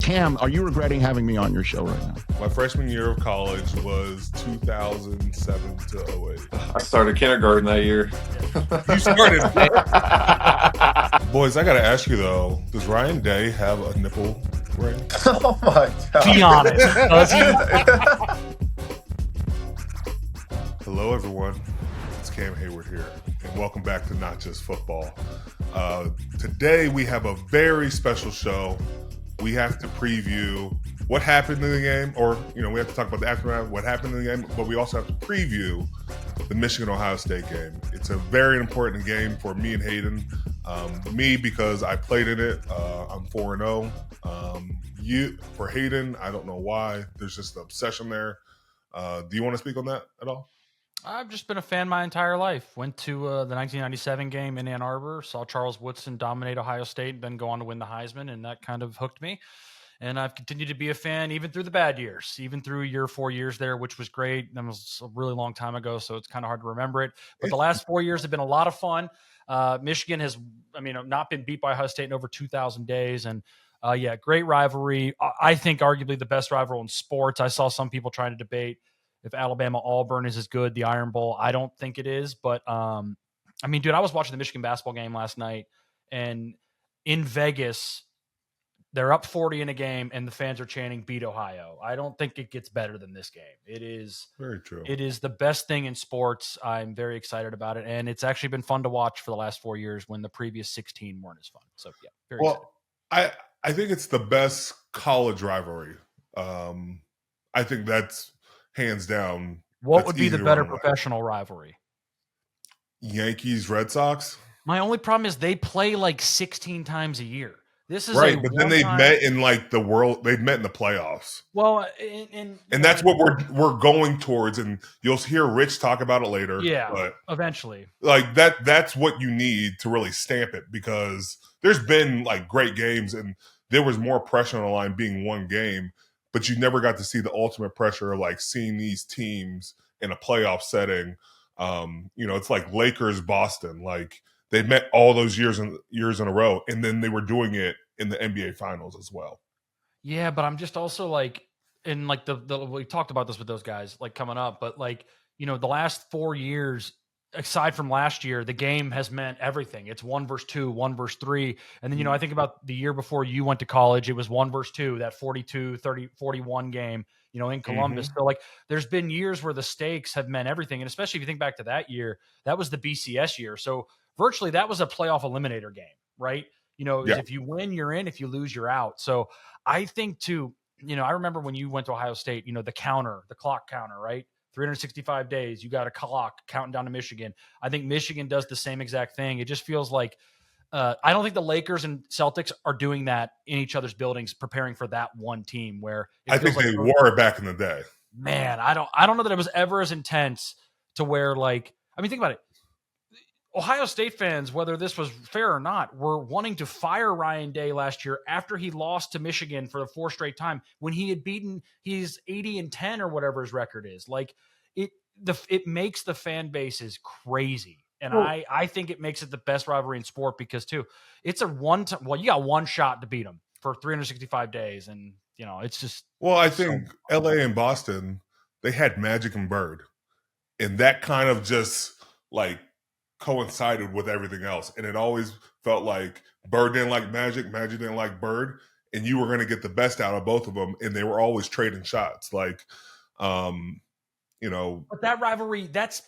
Cam, are you regretting having me on your show right now? My freshman year of college was 2007 to 08. I started kindergarten that year. You started. Boys, I got to ask you, though, does Ryan Day have a nipple ring? Oh, my God. Be honest. Does he? Hello, everyone. It's Cam Heyward here, and welcome back to Not Just Football. Today, we have a very special show. We have to preview what happened in the game, or, we have to talk about the aftermath, what happened in the game, but we also have to preview the Michigan-Ohio State game. It's a very important game for me and Hayden. Me, because I played in it. I'm 4-0. For Hayden, I don't know why. There's just an obsession there. Do you want to speak on that at all? I've just been a fan my entire life. Went to the 1997 game in Ann Arbor, saw Charles Woodson dominate Ohio State, and then go on to win the Heisman, and that kind of hooked me. And I've continued to be a fan even through the bad years, even through your 4 years there, which was great. That was a really long time ago, so it's kind of hard to remember it. But the last 4 years have been a lot of fun. Michigan has, not been beat by Ohio State in over 2,000 days. And great rivalry. I think arguably the best rivalry in sports. I saw some people trying to debate if Alabama-Auburn is as good, the Iron Bowl. I don't think it is. But, I was watching the Michigan basketball game last night. And in Vegas, they're up 40 in a game, and the fans are chanting, "Beat Ohio." I don't think it gets better than this game. It is very true. It is the best thing in sports. I'm very excited about it. And it's actually been fun to watch for the last 4 years when the previous 16 weren't as fun. So, yeah, very excited. I think it's the best college rivalry. I think that's hands down. What would be the better professional rivalry? Yankees, Red Sox. My only problem is they play like 16 times a year. This is right, but then they met in they've met in the playoffs. Well, and that's what we're going towards, and you'll hear Rich talk about it later. Yeah, but eventually. Like that's what you need to really stamp it, because there's been like great games and there was more pressure on the line being one game, but you never got to see the ultimate pressure of like seeing these teams in a playoff setting. It's like Lakers, Boston, like they met all those years in a row, and then they were doing it in the NBA Finals as well. Yeah, but I'm just also like, in like we talked about this with those guys like coming up, but like, the last 4 years, aside from last year, the game has meant everything. It's 1 versus 2, 1 versus 3. And then, I think about the year before you went to college, it was 1 versus 2, that 42-30-41 game, in Columbus. Mm-hmm. So like there's been years where the stakes have meant everything. And especially if you think back to that year, that was the BCS year. So virtually that was a playoff eliminator game, right? If you win, you're in. If you lose, you're out. So I think too, I remember when you went to Ohio State, the clock counter, right? 365 days, you got a clock counting down to Michigan. I think Michigan does the same exact thing. It just feels like I don't think the Lakers and Celtics are doing that in each other's buildings, preparing for that one team. Where I think they wore it back in the day. Man, I don't know that it was ever as intense to where think about it. Ohio State fans, whether this was fair or not, were wanting to fire Ryan Day last year after he lost to Michigan for the 4th straight time when he had beaten his 80-10 or whatever his record is. Like it makes the fan bases crazy. And I think it makes it the best rivalry in sport because too, it's a one-time. Well, you got one shot to beat them for 365 days. And it's just, I think LA and Boston, they had Magic and Bird, and that kind of just like coincided with everything else, and it always felt like Bird didn't like Magic didn't like Bird, and you were going to get the best out of both of them, and they were always trading shots. Like, But that rivalry, that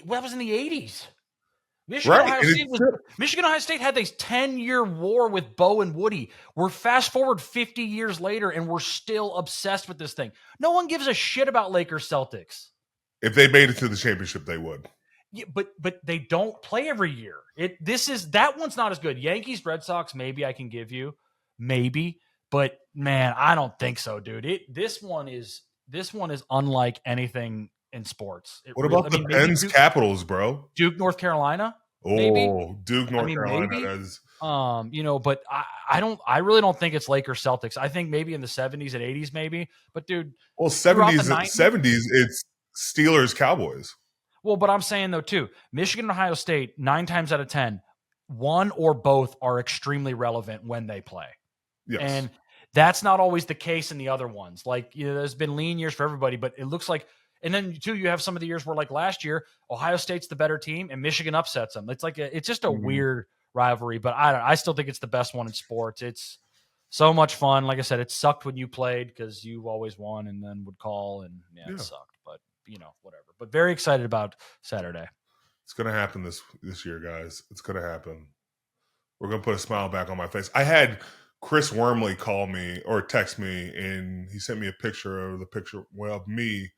was in the 80s. Michigan Ohio State had this 10-year war with Bo and Woody. We're fast forward 50 years later, and we're still obsessed with this thing. No one gives a shit about Lakers Celtics. If they made it to the championship, they would. Yeah, but they don't play every year. That one's not as good. Yankees, Red Sox, maybe I can give you, maybe, but man, I don't think so, dude. This one is unlike anything in sports. What about the Pens Capitals, bro? Duke, North Carolina. Maybe? Duke, North Carolina. Is... but I really don't think it's Lakers Celtics. I think maybe in the 70s and 80s, maybe. But dude, 70s, it's Steelers Cowboys. Well, but I'm saying, though, too, Michigan and Ohio State, 9 times out of 10, one or both are extremely relevant when they play. Yes. And That's not always the case in the other ones. Like, there's been lean years for everybody, but it looks like, and then too, you have some of the years where, like last year, Ohio State's the better team and Michigan upsets them. It's like it's just a weird rivalry, but I still think it's the best one in sports. It's so much fun. Like I said, it sucked when you played because you always won and then would call, and it sucked. But whatever. But very excited about Saturday. It's gonna happen this year, guys. It's gonna happen. We're gonna put a smile back on my face. I had Chris Wormley call me or text me, and he sent me a picture of me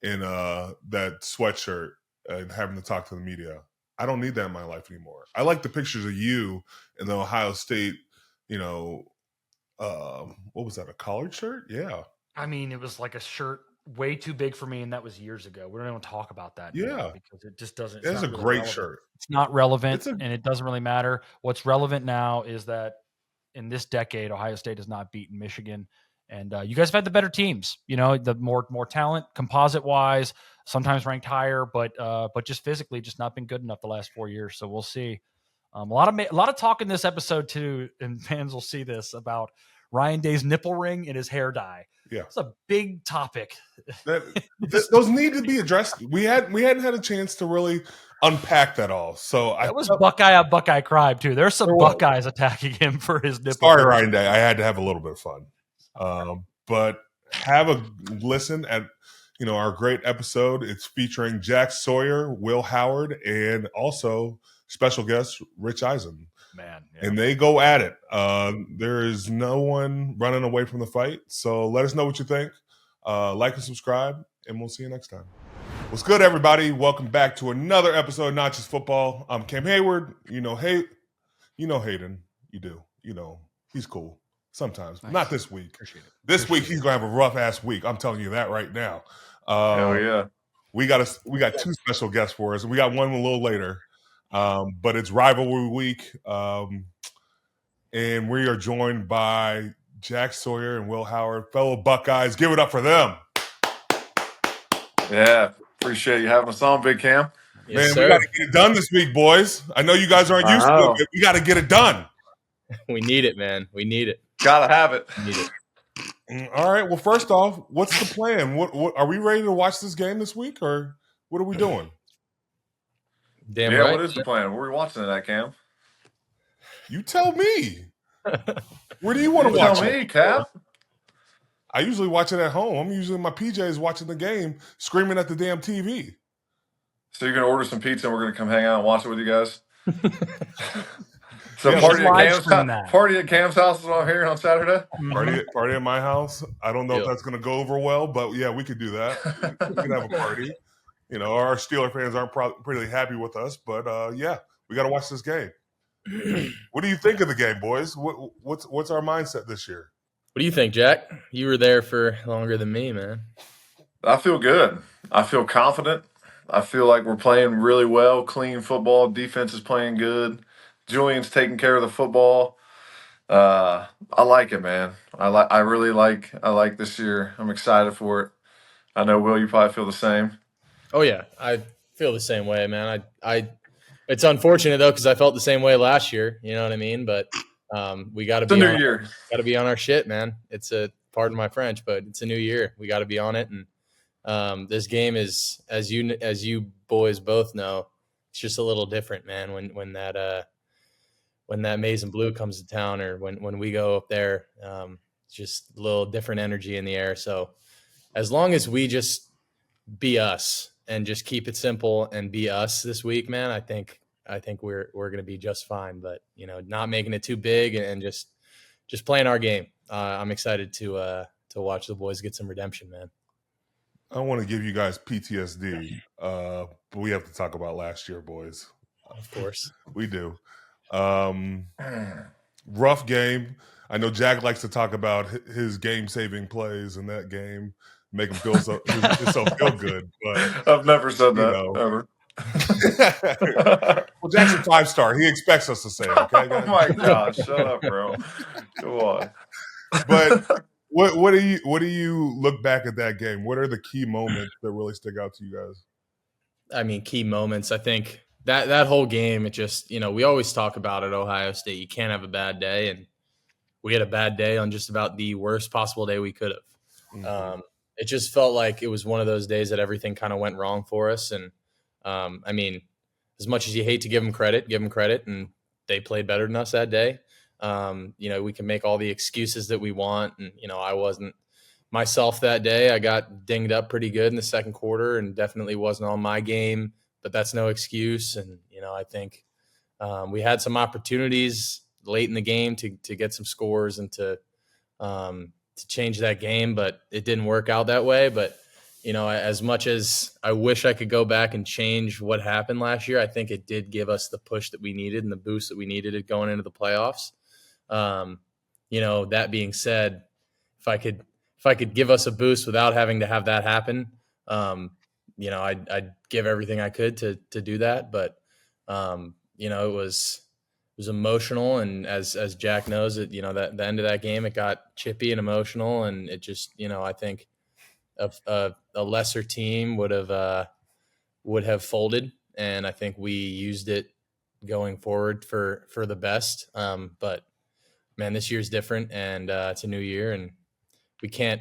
in that sweatshirt and having to talk to the media. I don't need that in my life anymore. I like the pictures of you in the Ohio State, what was that, a collared shirt? Yeah. I mean, it was like a shirt way too big for me, and that was years ago. We don't even talk about that because it just doesn't. It's a really great relevant. shirt. It's not relevant, and it doesn't really matter. What's relevant now is that in this decade, Ohio State has not beaten Michigan, and you guys have had the better teams. The more talent, composite wise, sometimes ranked higher, but just physically, just not been good enough the last 4 years. So we'll see. A lot of talk in this episode too, and fans will see this about Ryan Day's nipple ring and his hair dye. Yeah, it's a big topic. Those need to be addressed. We hadn't had a chance to really unpack that all. So that was Buckeye crime too. There's some Buckeyes attacking him for his nipple. Sorry, Ryan Day. I had to have a little bit of fun. But have a listen at our great episode. It's featuring Jack Sawyer, Will Howard, and also special guest Rich Eisen. Man, and they go at it. There is no one running away from the fight. So let us know what you think. Like and subscribe, and we'll see you next time. What's good, everybody? Welcome back to another episode of Not Just Football. I'm Cam Heyward. Hayden. You do. He's cool sometimes. Nice. Not this week. This week he's gonna have a rough ass week. I'm telling you that right now. Hell yeah. We got two special guests for us, and we got one a little later. But it's Rivalry Week, and we are joined by Jack Sawyer and Will Howard, fellow Buckeyes. Give it up for them. Yeah, appreciate you having us on, Big Cam. Yes, man, we got to get it done this week, boys. I know you guys aren't used to it, but we got to get it done. We need it, man. We need it. Gotta have it. We need it. All right. Well, first off, what's the plan? What are we ready to watch this game this week, or what are we doing? Damn right. What is the plan? Where are we watching it at, Cam? You tell me. Where do you want to watch it? Tell me, Cap. I usually watch it at home. I'm usually in my PJs watching the game, screaming at the damn TV. So you're going to order some pizza and we're going to come hang out and watch it with you guys? So party at Cam's house is what I'm hearing on Saturday? Party at my house. I don't know if that's going to go over well, but yeah, we could do that. We could have a party. Our Steeler fans aren't pretty happy with us, but yeah, we got to watch this game. What do you think of the game, boys? What's our mindset this year? What do you think, Jack? You were there for longer than me, man. I feel good. I feel confident. I feel like we're playing really well, clean football. Defense is playing good. Julian's taking care of the football. I like it, man. I really like this year. I'm excited for it. I know, Will, you probably feel the same. Oh yeah, I feel the same way, man. I it's unfortunate though because I felt the same way last year. You know what I mean? But we got to be new year. Got to be on our shit, man. It's pardon my French, but it's a new year. We got to be on it, and this game is, as you boys both know, it's just a little different, man. When that maize and blue comes to town, or when we go up there, it's just a little different energy in the air. So as long as we just be us and just keep it simple and be us this week, man, I think we're going to be just fine. But not making it too big and just playing our game. I'm excited to watch the boys get some redemption, man. I want to give you guys PTSD, but we have to talk about last year, boys. Of course, we do. Rough game. I know Jack likes to talk about his game-saving plays in that game. Make him feel so good. But I've never said that ever. Well, Jack's a 5-star. He expects us to say it. Okay, guys? Oh my gosh! Shut up, bro. Go on. But what do you look back at that game? What are the key moments that really stick out to you guys? I mean, key moments. I think that whole game. It just we always talk about at Ohio State. You can't have a bad day, and we had a bad day on just about the worst possible day we could have. Mhm. It just felt like it was one of those days that everything kind of went wrong for us. And I mean, as much as you hate to give them credit, and they played better than us that day. We can make all the excuses that we want. And, I wasn't myself that day. I got dinged up pretty good in the second quarter and definitely wasn't on my game, but that's no excuse. And, I think we had some opportunities late in the game to get some scores and to change that game, but it didn't work out that way. But, as much as I wish I could go back and change what happened last year, I think it did give us the push that we needed and the boost that we needed going into the playoffs. That being said, if I could give us a boost without having to have that happen, I'd give everything I could to do that. But, it was emotional. And as Jack knows, that the end of that game, it got chippy and emotional. And it just, I think a lesser team would have folded. And I think we used it going forward for the best. But man, this year's different, and it's a new year, and we can't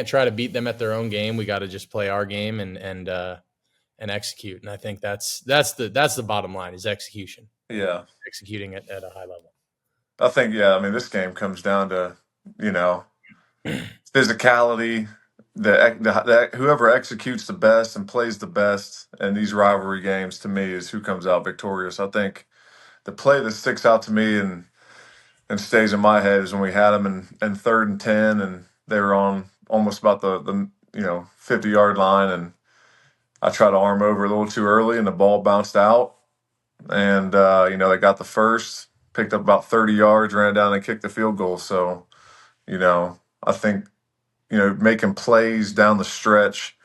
try to beat them at their own game. We got to just play our game and execute. And I think that's the bottom line is execution. Yeah. Executing it at a high level. I think, this game comes down to, physicality, the whoever executes the best and plays the best in these rivalry games, to me, is who comes out victorious. I think the play that sticks out to me and stays in my head is when we had them in 3rd and 10, and they were on almost about the 50-yard line, and I tried to arm over a little too early, and the ball bounced out, and they got the first, picked up about 30 yards, ran down and kicked the field goal. So, I think making plays down the stretch,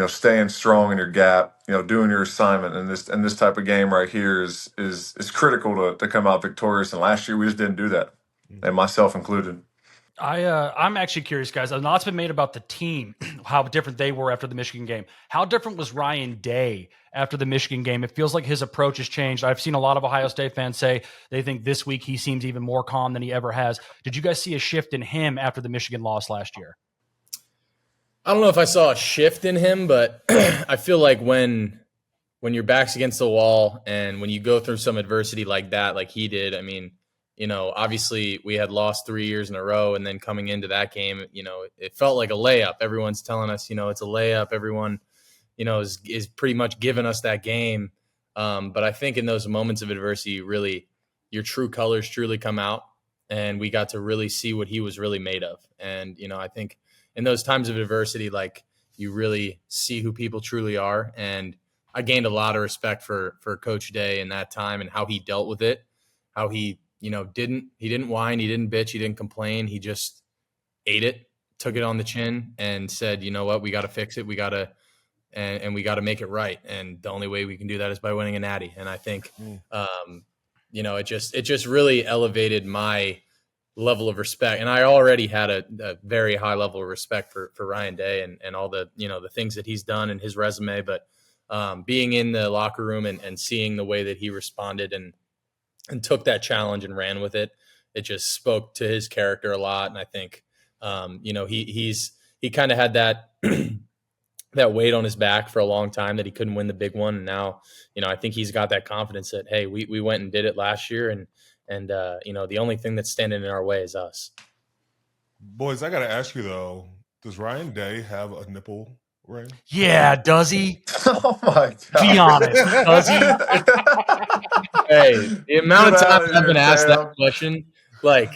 staying strong in your gap, doing your assignment in this type of game right here is critical to come out victorious. And last year we just didn't do that, and myself included. I'm actually curious, guys. A lot's been made about the team, how different they were after the Michigan game. How different was Ryan Day after the Michigan game? It feels like his approach has changed. I've seen a lot of Ohio State fans say they think this week he seems even more calm than he ever has. Did you guys see a shift in him after the Michigan loss last year? I don't know if I saw a shift in him, but I feel like when your back's against the wall and when you go through some adversity like that, like he did, I mean, obviously we had lost 3 years in a row, and then coming into that game, it felt like a layup. Everyone's telling us, it's a layup. Everyone, is pretty much giving us that game. But I think in those moments of adversity, really, your true colors truly come out, and we got to really see what he was really made of. And, I think in those times of adversity, like, you really see who people truly are. And I gained a lot of respect for Coach Day in that time and how he dealt with it, how he didn't whine, he didn't bitch, he didn't complain. He just ate it, took it on the chin, and said, you know what, we got to fix it. We got to, and we got to make it right. And the only way we can do that is by winning a natty. And I think, it just really elevated my level of respect. And I already had a very high level of respect for Ryan Day and all the, the things that he's done in his resume. But being in the locker room and seeing the way that he responded and took that challenge and ran with it, it just spoke to his character a lot. And I think, he kind of had that, that weight on his back for a long time that he couldn't win the big one. And now, I think he's got that confidence that, hey, we went and did it last year. And the only thing that's standing in our way is us. Boys, I got to ask you, though, does Ryan Day have a nipple ring? Yeah, does he? Oh, my God. Be honest, does he? Hey, the amount of times I've been asked that question, like,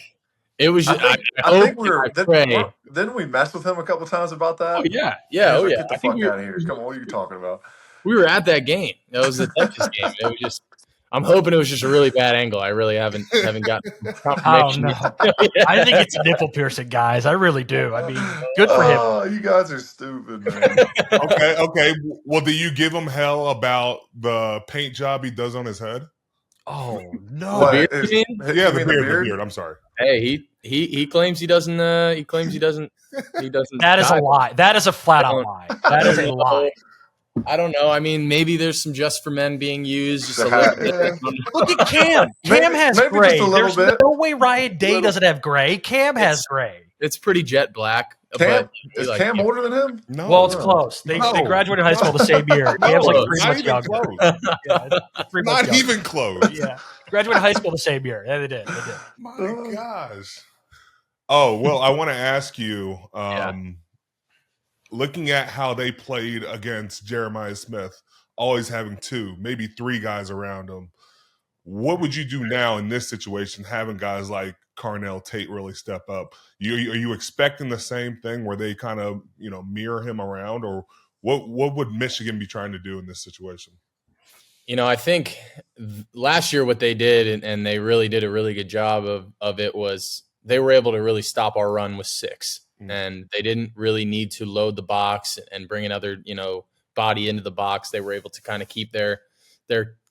it was just, I think we were. Didn't we mess with him a couple times about that? Oh, yeah. Get the fuck out of here. Come on, what are you talking about? We were at that game. That was the Texas game. It was just, I'm hoping it was just a really bad angle. I really haven't gotten confirmation. Oh, no. Yeah. I think it's nipple piercing, guys. I really do. I mean, good for him. Oh, you guys are stupid, man. Okay. Well, do you give him hell about the paint job he does on his head? Oh no! What, the beard. I'm sorry. Hey, he claims he doesn't. He claims he doesn't. He doesn't. That is a lie. That is a flat out lie. That is a lie. I don't know. I mean, maybe there's some just for men being used just a little bit. Look at Cam. Cam has maybe gray. just a little There's bit. no way Riot Day doesn't have gray. Cam has gray. It's pretty jet black. Cam, But is like, Cam older than him? No. Well, it's close. They graduated high school the same year. No, Cam's like not 3 months even younger. close. Yeah, 3 months Not younger. even close. Yeah, graduated high school the same year. Yeah, they did. My gosh. Oh, well, I want to ask you, looking at how they played against Jeremiah Smith, always having 2, maybe 3 guys around him, what would you do now in this situation, having guys like Carnell Tate really step up? Are you expecting the same thing where they kind of, mirror him around, or what would Michigan be trying to do in this situation? I think last year what they did, and they really did a really good job of it, was they were able to really stop our run with 6. And they didn't really need to load the box and bring another, body into the box. They were able to kind of keep their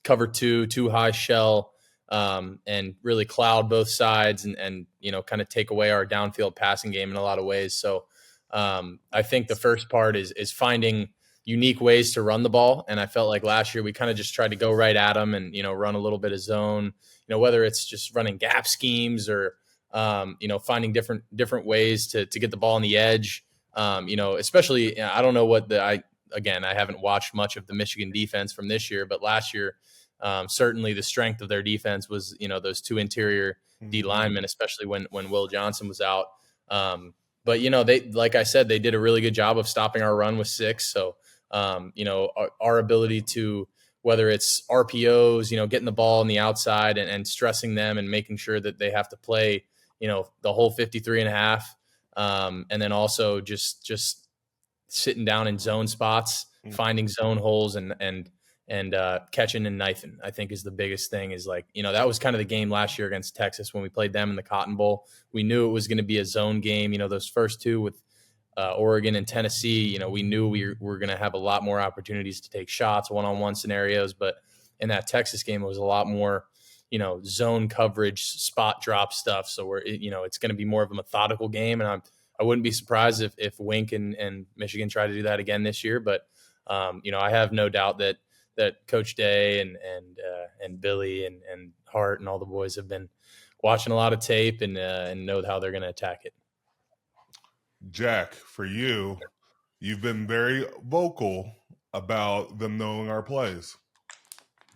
cover 2 high shell, and really cloud both sides and kind of take away our downfield passing game in a lot of ways. So I think the first part is finding unique ways to run the ball. And I felt like last year we kind of just tried to go right at them and, run a little bit of zone, whether it's just running gap schemes or, finding different ways to get the ball on the edge. Especially, I don't know I haven't watched much of the Michigan defense from this year, but last year, certainly the strength of their defense was, those 2 interior D linemen, especially when Will Johnson was out. But they, like I said, they did a really good job of stopping our run with 6. So, our ability to, whether it's RPOs, getting the ball on the outside and stressing them and making sure that they have to play, the whole 53 and a half. And then also just sitting down in zone spots, finding zone holes and catching and knifing, I think is the biggest thing. Is like, that was kind of the game last year against Texas when we played them in the Cotton Bowl. We knew it was going to be a zone game. Those first 2 with Oregon and Tennessee, we knew we were going to have a lot more opportunities to take shots, one-on-one scenarios. But in that Texas game, it was a lot more, zone coverage, spot drop stuff. So it's going to be more of a methodical game. And I wouldn't be surprised if Wink and Michigan try to do that again this year. But, I have no doubt that Coach Day and Billy and Hart and all the boys have been watching a lot of tape and know how they're going to attack it. Jack, for you, you've been very vocal about them knowing our plays.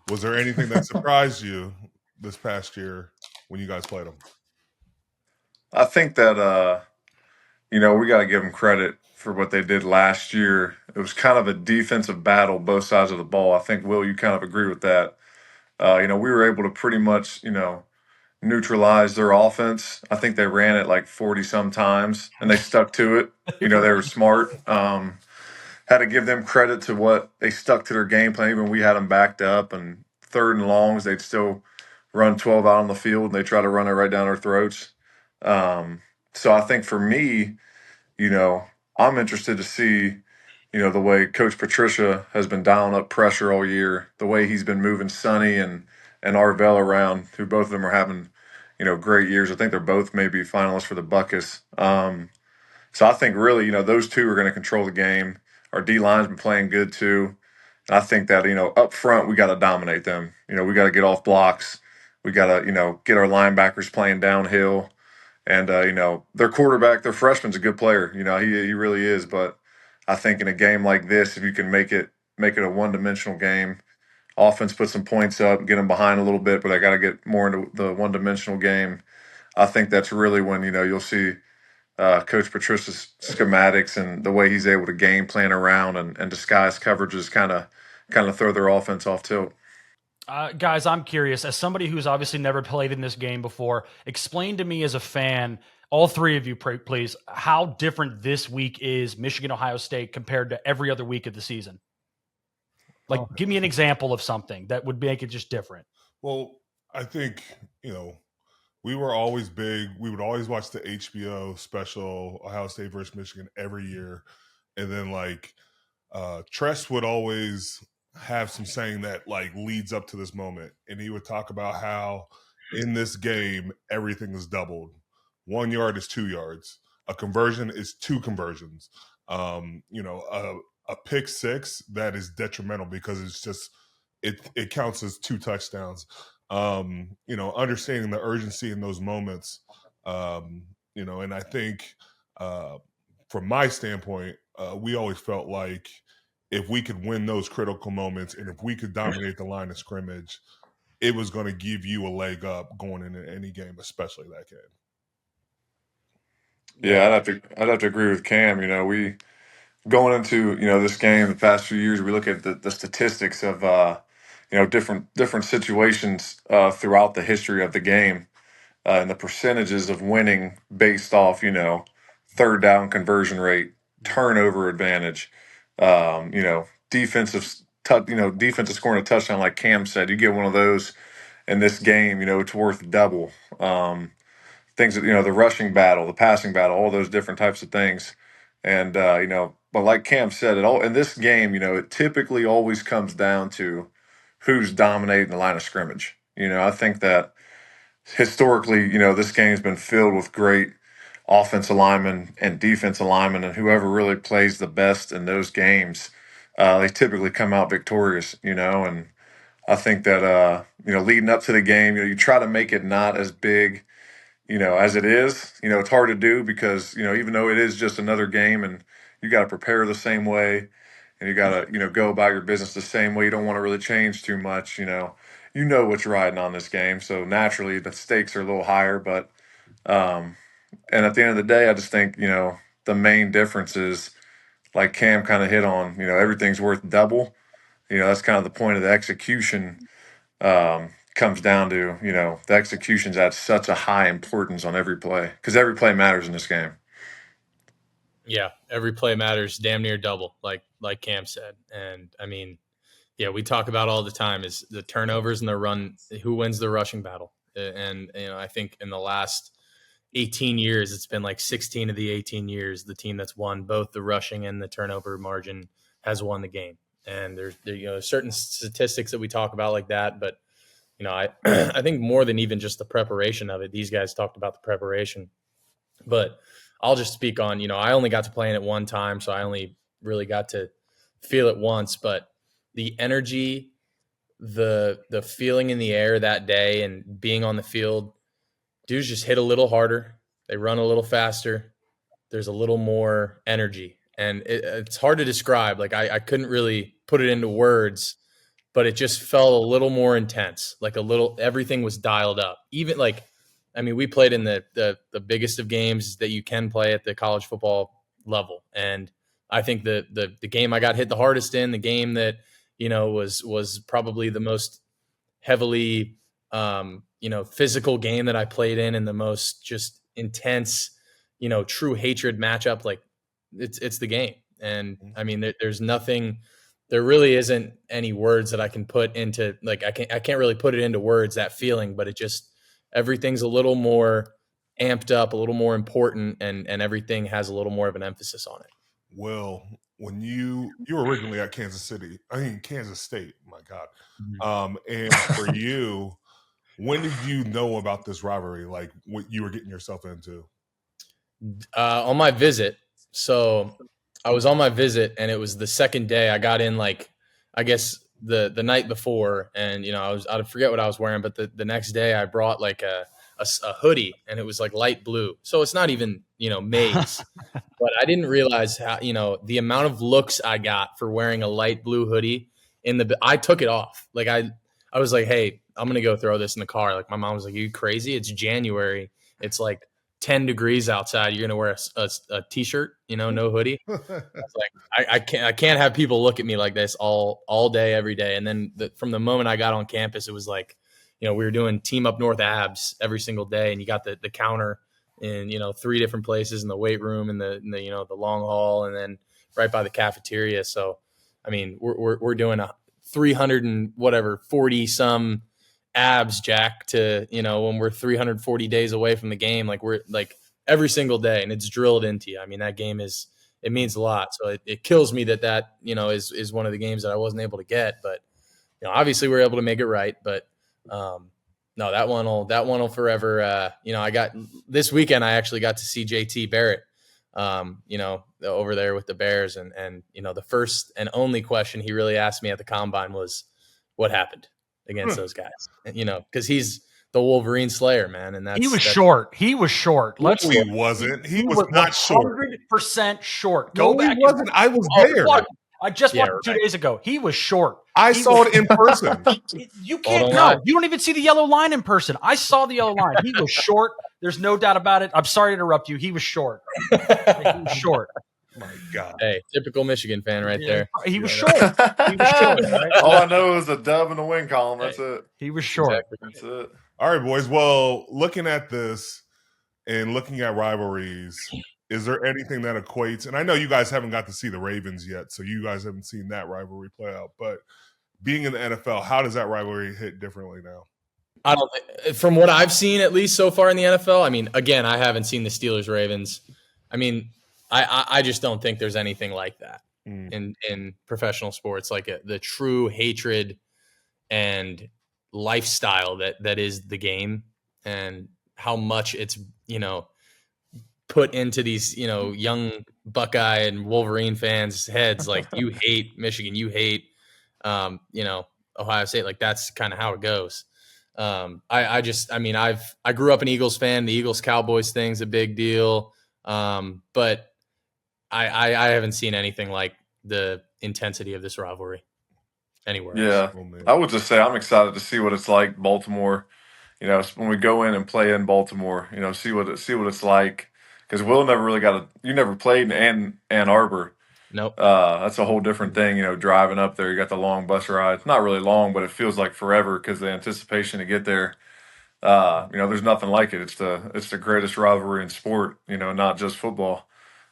Was there anything that surprised you this past year when you guys played them? I think that, we got to give them credit for what they did last year. It was kind of a defensive battle, both sides of the ball. I think, Will, you kind of agree with that. We were able to pretty much, neutralize their offense. I think they ran it like 40 some times and they stuck to it. They were smart. Had to give them credit to what they stuck to their game plan. Even we had them backed up and 3rd and longs, they'd still run 12 out on the field and they try to run it right down our throats. So I think for me, I'm interested to see, the way Coach Patricia has been dialing up pressure all year, the way he's been moving Sonny and Arvell around, who both of them are having, great years. I think they're both maybe finalists for the Buckeyes. So I think really, those 2 are going to control the game. Our D-line's been playing good too. And I think that, up front, we got to dominate them. We got to get off blocks. We got to, get our linebackers playing downhill. And, their quarterback, their freshman's a good player. He really is. But I think in a game like this, if you can make it a one-dimensional game, offense put some points up, get them behind a little bit, but I got to get more into the one-dimensional game. I think that's really when, you'll see Coach Patricia's schematics and the way he's able to game plan around and disguise coverages kind of throw their offense off tilt. Guys, I'm curious. As somebody who's obviously never played in this game before, explain to me as a fan, all 3 of you, please, how different this week is Michigan-Ohio State compared to every other week of the season. Like, give me an example of something that would make it just different. Well, I think, we were always big. We would always watch the HBO special, Ohio State versus Michigan, every year. And then, Tress would always have some saying that, leads up to this moment. And he would talk about how in this game, everything is doubled. 1 yard is 2 yards. A conversion is 2 conversions. A a pick six that is detrimental because it's just it counts as 2 touchdowns. Understanding the urgency in those moments, and I think from my standpoint, we always felt like if we could win those critical moments and if we could dominate the line of scrimmage, it was going to give you a leg up going into any game, especially that game. Yeah, I'd have to agree with Cam. We going into this game the past few years, we look at the statistics of different situations throughout the history of the game, and the percentages of winning based off third down conversion rate, turnover advantage, defensive scoring a touchdown like Cam said. You get one of those in this game, it's worth double. Things that the rushing battle, the passing battle, all those different types of things, and but like Cam said, it all in this game, it typically always comes down to who's dominating the line of scrimmage. I think that historically, this game's been filled with great offensive linemen and defensive linemen, and whoever really plays the best in those games, they typically come out victorious. And I think that leading up to the game, you try to make it not as big as it is. It's hard to do because, even though it is just another game and you got to prepare the same way and you got to, go about your business the same way. You don't want to really change too much, what's riding on this game. So naturally the stakes are a little higher, but, and at the end of the day, I just think, the main difference is like Cam kind of hit on, everything's worth double. That's kind of the point of the execution. Comes down to, the execution's at such a high importance on every play because every play matters in this game. Yeah, every play matters damn near double, like Cam said. And I mean, yeah, we talk about all the time is the turnovers and the run, who wins the rushing battle. And, I think in the last 18 years, it's been like 16 of the 18 years, the team that's won both the rushing and the turnover margin has won the game. And there's certain statistics that we talk about like that, but I think more than even just the preparation of it, these guys talked about the preparation, but I'll just speak on, I only got to play in it one time, so I only really got to feel it once, but the energy, the feeling in the air that day and being on the field, dudes just hit a little harder. They run a little faster. There's a little more energy, and it's hard to describe. Like I couldn't really put it into words, but it just felt a little more intense, everything was dialed up. Even we played in the biggest of games that you can play at the college football level. And I think the game I got hit the hardest in, the game that, was probably the most heavily, physical game that I played in and the most just intense, true hatred matchup. Like it's the game. And I mean, there's nothing, there really isn't any words that I can put into, I can't really put it into words, that feeling, but it just, everything's a little more amped up, a little more important, and everything has a little more of an emphasis on it. Well, when you were originally at Kansas State, my God. Mm-hmm. And for you, when did you know about this rivalry? Like what you were getting yourself into? On my visit. So I was on my visit and it was the second day. I got in I guess the night before, and I forget what I was wearing, but the next day I brought a hoodie and it was light blue. So it's not even, maize. But I didn't realize how, the amount of looks I got for wearing a light blue hoodie I took it off. I was like, hey, I'm going to go throw this in the car. My mom was like, are you crazy? It's January. It's 10 degrees outside. You're going to wear a t-shirt, no hoodie. I was like, I can't have people look at me like this all day, every day. And then from the moment I got on campus, it was we were doing Team Up North abs every single day. And you got the counter in, 3 different places, in the weight room, in the the long hall, and then right by the cafeteria. So, I mean, we're doing a 340 some abs, Jack, to, when we're 340 days away from the game, we're every single day, and it's drilled into you. I mean, that game it means a lot. So it kills me that is one of the games that I wasn't able to get, but obviously we're able to make it right. But no, that one will forever. I got this weekend, I actually got to see JT Barrett over there with the Bears. And the first and only question he really asked me at the combine was, what happened against those guys? Because he's the Wolverine Slayer, man. And he was short. He was short. He wasn't. He was not short. 100% short. Go back. He wasn't. I was there. I just watched 2 days ago. He was short. I saw it in person. You can't know. You don't even see the yellow line in person. I saw the yellow line. He was short. There's no doubt about it. I'm sorry to interrupt you. He was short. He was short. Oh my God. Hey, typical Michigan fan right there. He was short. He was short. Right? All I know is a dub in the win column. That's it. He was short. Exactly. That's it. All right, boys. Well, looking at this and looking at rivalries, is there anything that equates? And I know you guys haven't got to see the Ravens yet, so you guys haven't seen that rivalry play out. But being in the NFL, how does that rivalry hit differently now? I don't. From what I've seen, at least so far in the NFL, I mean, again, I haven't seen the Steelers Ravens. I mean, I just don't think there's anything like that in professional sports, like the true hatred and lifestyle that is the game, and how much it's put into these young Buckeye and Wolverine fans' heads. Like, you hate Michigan, you hate Ohio State. Like, that's kind of how it goes. I grew up an Eagles fan. The Eagles Cowboys thing's a big deal. But I haven't seen anything like the intensity of this rivalry anywhere else. Yeah. I would just say I'm excited to see what it's like, Baltimore. When we go in and play in Baltimore, see what it's like. Because Will never really you never played in Ann Arbor. Nope. That's a whole different thing, driving up there. You got the long bus ride. It's not really long, but it feels like forever because the anticipation to get there. There's nothing like it. It's the greatest rivalry in sport, not just football.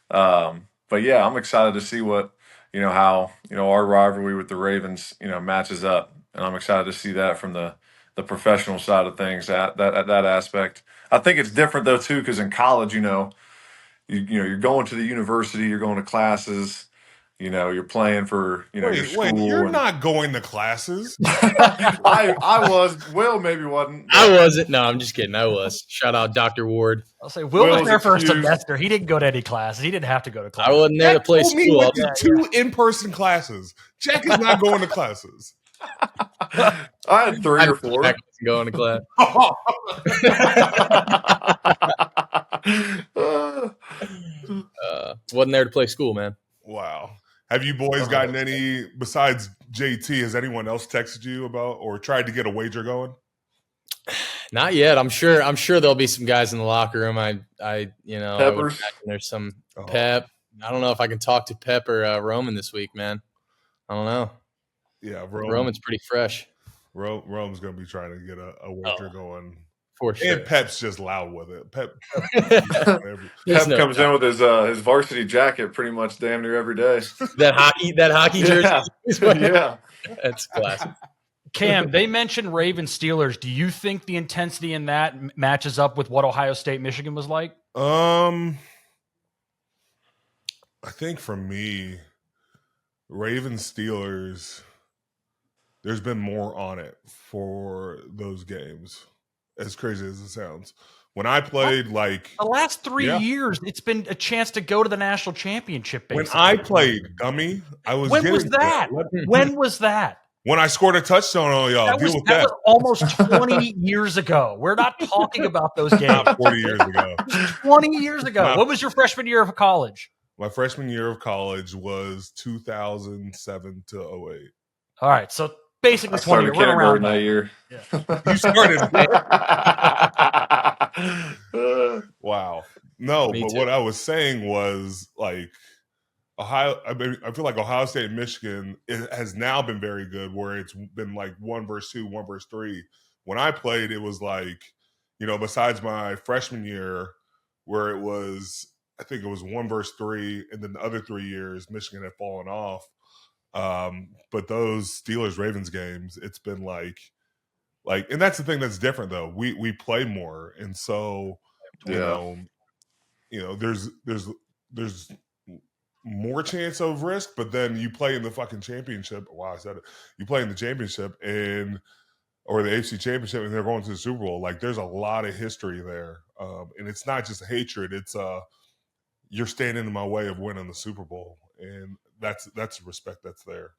But yeah, I'm excited to see what, how, our rivalry with the Ravens, matches up. And I'm excited to see that from the professional side of things, that aspect. I think it's different though too, because in college, you're going to the university, you're going to classes, you're playing for, your school. Wait, you're not going to classes? I was. Will maybe wasn't. I wasn't. No, I'm just kidding. I was. Shout out Dr. Ward. I'll say Will was there for a semester. He didn't go to any classes. He didn't have to go to classes. I wasn't there to play school. Went to two in-person classes. Jack is not going to classes. I had 3 or 4. Going to class. Wasn't there to play school, man. Wow. Have you boys gotten any, besides JT, has anyone else texted you about or tried to get a wager going? Not yet. I'm sure there'll be some guys in the locker room. Peppers. There's some Pep. I don't know if I can talk to Pep or Roman this week, man. I don't know. Yeah, Roman's pretty fresh. Rome's going to be trying to get a wager going. For sure. And Pep's just loud with it. Pep comes in with his varsity jacket pretty much damn near every day. That hockey jersey. Yeah. That's classic. Cam, they mentioned Ravens Steelers. Do you think the intensity in that matches up with what Ohio State Michigan was like? I think for me, Ravens Steelers, there's been more on it for those games. As crazy as it sounds. When I played, the last 3 years, it's been a chance to go to the national championship. Basically. When I played, dummy, I was. When was that? When was that? When I scored a touchdown on y'all. That was almost 20 years ago. We're not talking about those games. Not 40 years ago. 20 years ago. What was your freshman year of college? My freshman year of college was 2007 to 08. All right, so basically 20 years. We're around that year. Yeah. You started. Wow. No, but what I was saying was Ohio. I feel like Ohio State and Michigan has now been very good, where it's been 1 versus 2, 1 versus 3. When I played, it was besides my freshman year, where it was, I think it was 1 versus 3, and then the other 3 years Michigan had fallen off. But those Steelers Ravens games, it's been and that's the thing that's different though. We play more, and so there's more chance of risk. But then you play in the fucking championship. Wow, I said it. You play in the championship or the AFC Championship, and they're going to the Super Bowl. There's a lot of history there, and it's not just hatred. It's you're standing in my way of winning the Super Bowl, and that's respect that's there.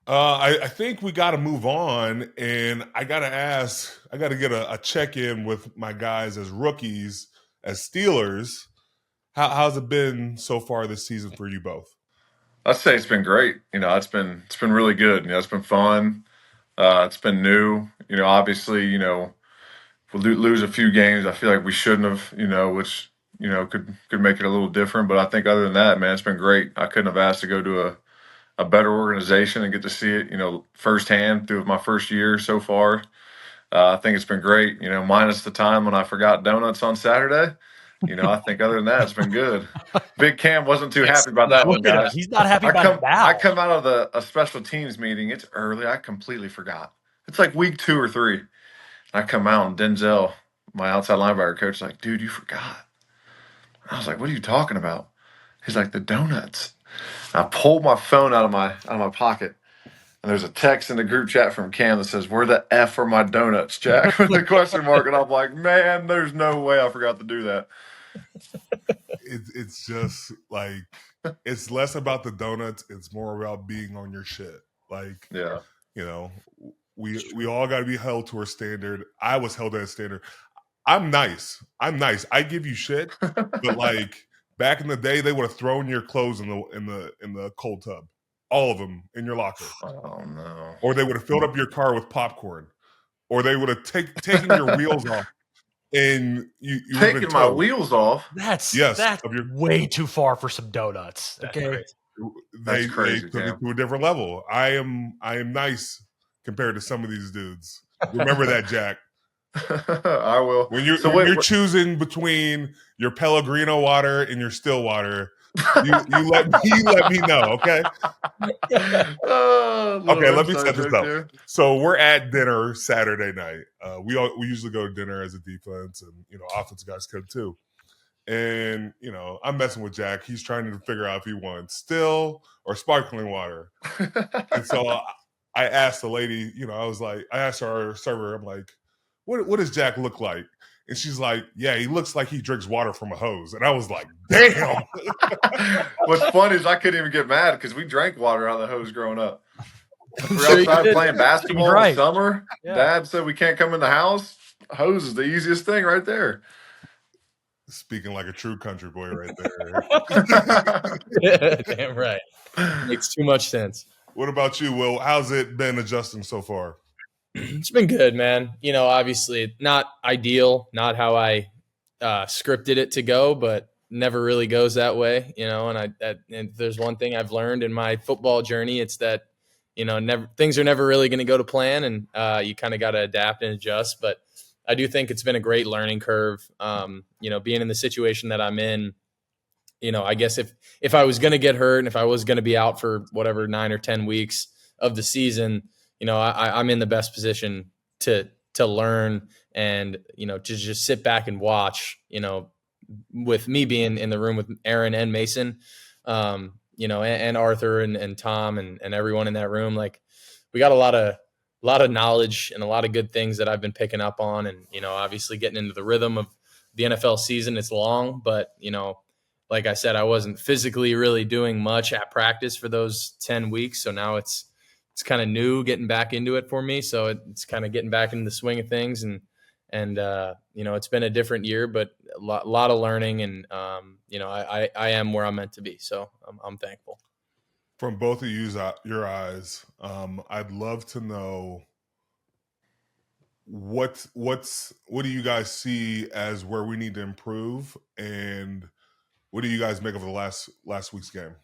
I think we got to move on, and I got to get a check-in with my guys as rookies, as Steelers. How's it been so far this season for you both? I'd say it's been great. It's been really good. It's been fun. It's been new. Obviously, if we lose a few games, I feel like we shouldn't have. Which could make it a little different. But I think other than that, man, it's been great. I couldn't have asked to go to a better organization and get to see it, firsthand through my first year so far. I think it's been great, minus the time when I forgot donuts on Saturday. I think other than that, it's been good. Big Cam wasn't too happy about that one, guys. He's not happy about it now. I come out of a special teams meeting. It's early. I completely forgot. It's like week 2 or 3. I come out and Denzel, my outside linebacker coach, is like, dude, you forgot. I was like, what are you talking about? He's like, the donuts. I pulled my phone out of my pocket, and there's a text in the group chat from Cam that says, "Where the F are my donuts, Jack?" with the question mark. And I'm like, man, there's no way I forgot to do that. It's just like, it's less about the donuts. It's more about being on your shit. Like, Yeah. We all got to be held to a standard. I was held at a standard. I'm nice. I give you shit, but like back in the day, they would have thrown your clothes in the cold tub, all of them in your locker. Oh no! Or they would have filled up your car with popcorn, or they would have taken your wheels off, and you taking my wheels off. That's way too far for some donuts. Okay, they took it to a different level. I am nice compared to some of these dudes. Remember that, Jack. I will. When you're choosing between your Pellegrino water and your still water, you let me know, okay? Okay, let me set this up. Here. So we're at dinner Saturday night. We usually go to dinner as a defense, and offense guys come too. And I'm messing with Jack. He's trying to figure out if he wants still or sparkling water. And so I asked the lady, I asked our server, I'm like, what does Jack look like? And she's like, yeah, he looks like he drinks water from a hose. And I was like, damn. What's funny is I couldn't even get mad because we drank water out of the hose growing up. We were outside playing basketball in the summer. Yeah. Dad said we can't come in the house. Hose is the easiest thing right there. Speaking like a true country boy right there. Damn right. Makes too much sense. What about you, Will? How's it been adjusting so far? It's been good, man. Obviously not ideal, not how I scripted it to go, but never really goes that way, and if there's one thing I've learned in my football journey, it's that, things are never really going to go to plan, and you kind of got to adapt and adjust. But I do think it's been a great learning curve. Being in the situation that I'm in, I guess if I was going to get hurt and if I was going to be out for whatever 9 or 10 weeks of the season, I'm in the best position to learn and, to just sit back and watch, with me being in the room with Aaron and Mason, and Arthur and Tom and everyone in that room. Like, we got a lot of knowledge and a lot of good things that I've been picking up on. And, obviously getting into the rhythm of the NFL season, it's long, but, like I said, I wasn't physically really doing much at practice for those 10 weeks. So now it's kind of new getting back into it for me. So it's kind of getting back into the swing of things. And it's been a different year, but a lot of learning. And, I am where I'm meant to be. So I'm thankful. From both of your eyes, I'd love to know what do you guys see as where we need to improve, and what do you guys make of the last week's game?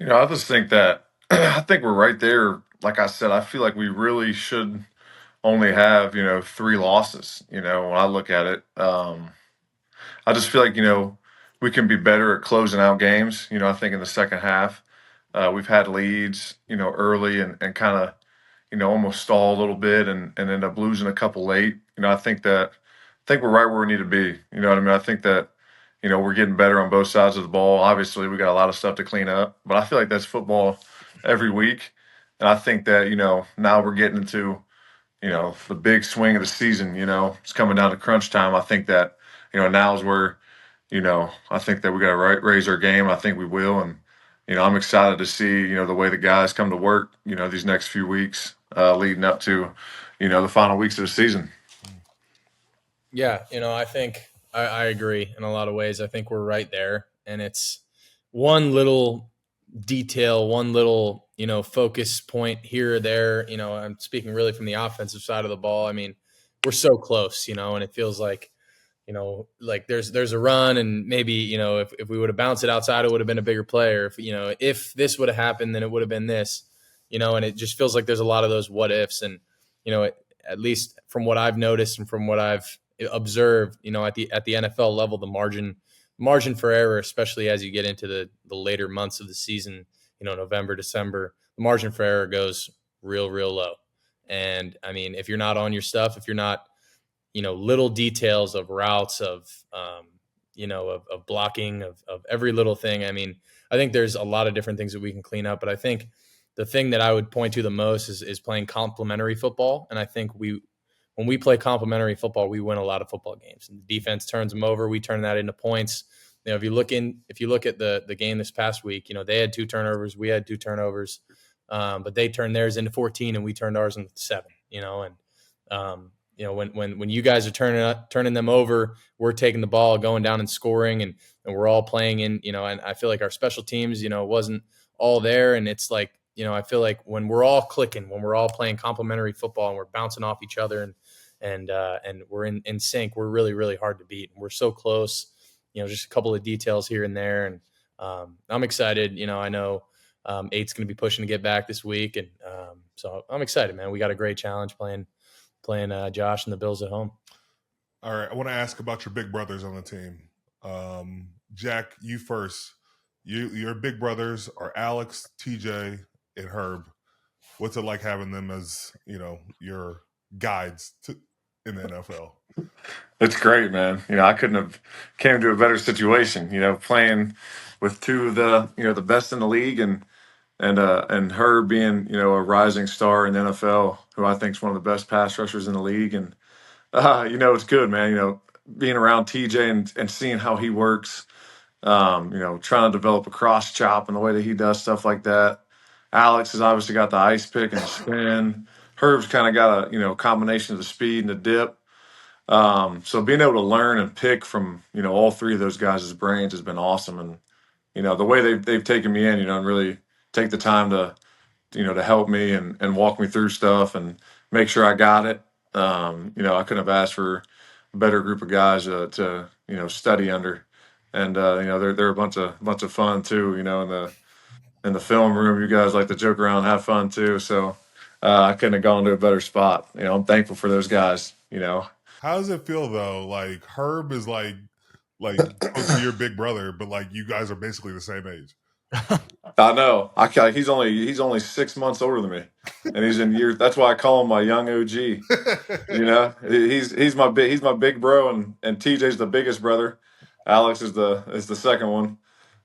I just think that I think we're right there. Like I said, I feel like we really should only have 3 losses. When I look at it, I just feel like we can be better at closing out games. I think in the second half, we've had leads early and kind of almost stall a little bit and end up losing a couple late. I think we're right where we need to be. You know what I mean? I think that we're getting better on both sides of the ball. Obviously, we got a lot of stuff to clean up, but I feel like that's football every week. And I think that, now we're getting into, the big swing of the season, it's coming down to crunch time. I think that, now is where, I think that we got to raise our game. I think we will. And, I'm excited to see, the way the guys come to work, these next few weeks leading up to, the final weeks of the season. Yeah, I think I agree in a lot of ways. I think we're right there. And it's one little detail, one little, focus point here or there. I'm speaking really from the offensive side of the ball. I mean, we're so close, and it feels like, like there's a run, and maybe, if we would have bounced it outside, it would have been a bigger player. If this would have happened, then it would have been this, and it just feels like there's a lot of those what ifs. And, at least from what I've noticed and from what I've observed, at the NFL level, the margin for error, especially as you get into the later months of the season, November, December, the margin for error goes real low. And I mean, if you're not on your stuff, if you're not, little details of routes, of blocking, of every little thing. I mean, I think there's a lot of different things that we can clean up, but I think the thing that I would point to the most is playing complementary football. And I think when we play complementary football, we win a lot of football games. And the defense turns them over. We turn that into points. If you look at the game this past week, they had 2 turnovers. We had 2 turnovers, but they turned theirs into 14 and we turned ours into 7, when you guys are turning them over, we're taking the ball, going down and scoring, and we're all playing in, and I feel like our special teams, wasn't all there. And it's like, I feel like when we're all clicking, when we're all playing complementary football and we're bouncing off each other and we're in sync, we're really, really hard to beat. And we're so close, just a couple of details here and there. And I'm excited. I know 8's going to be pushing to get back this week. And so I'm excited, man. We got a great challenge playing Josh and the Bills at home. All right. I want to ask about your big brothers on the team. Jack, you first. Your big brothers are Alex, TJ, and Herb. What's it like having them as, your guides in the NFL? It's great, man. I couldn't have came to a better situation, playing with 2 of the best in the league, and her being, a rising star in the NFL, who I think is one of the best pass rushers in the league. And, it's good, man, being around TJ and seeing how he works, trying to develop a cross chop and the way that he does stuff like that. Alex has obviously got the ice pick and the spin. Herb's kind of got a, combination of the speed and the dip. So being able to learn and pick from, all 3 of those guys' brains has been awesome. And, the way they've taken me in, and really take the time to, to help me and walk me through stuff and make sure I got it. I couldn't have asked for a better group of guys to study under. And, they're a bunch of fun too, in the film room. You guys like to joke around and have fun too. So I couldn't have gone to a better spot. I'm thankful for those guys, How does it feel though? Like Herb is like supposed to be your big brother, but like you guys are basically the same age. I know. He's only 6 months older than me, and he's in years. That's why I call him my young OG. He's my big bro, and TJ's the biggest brother. Alex is the second one.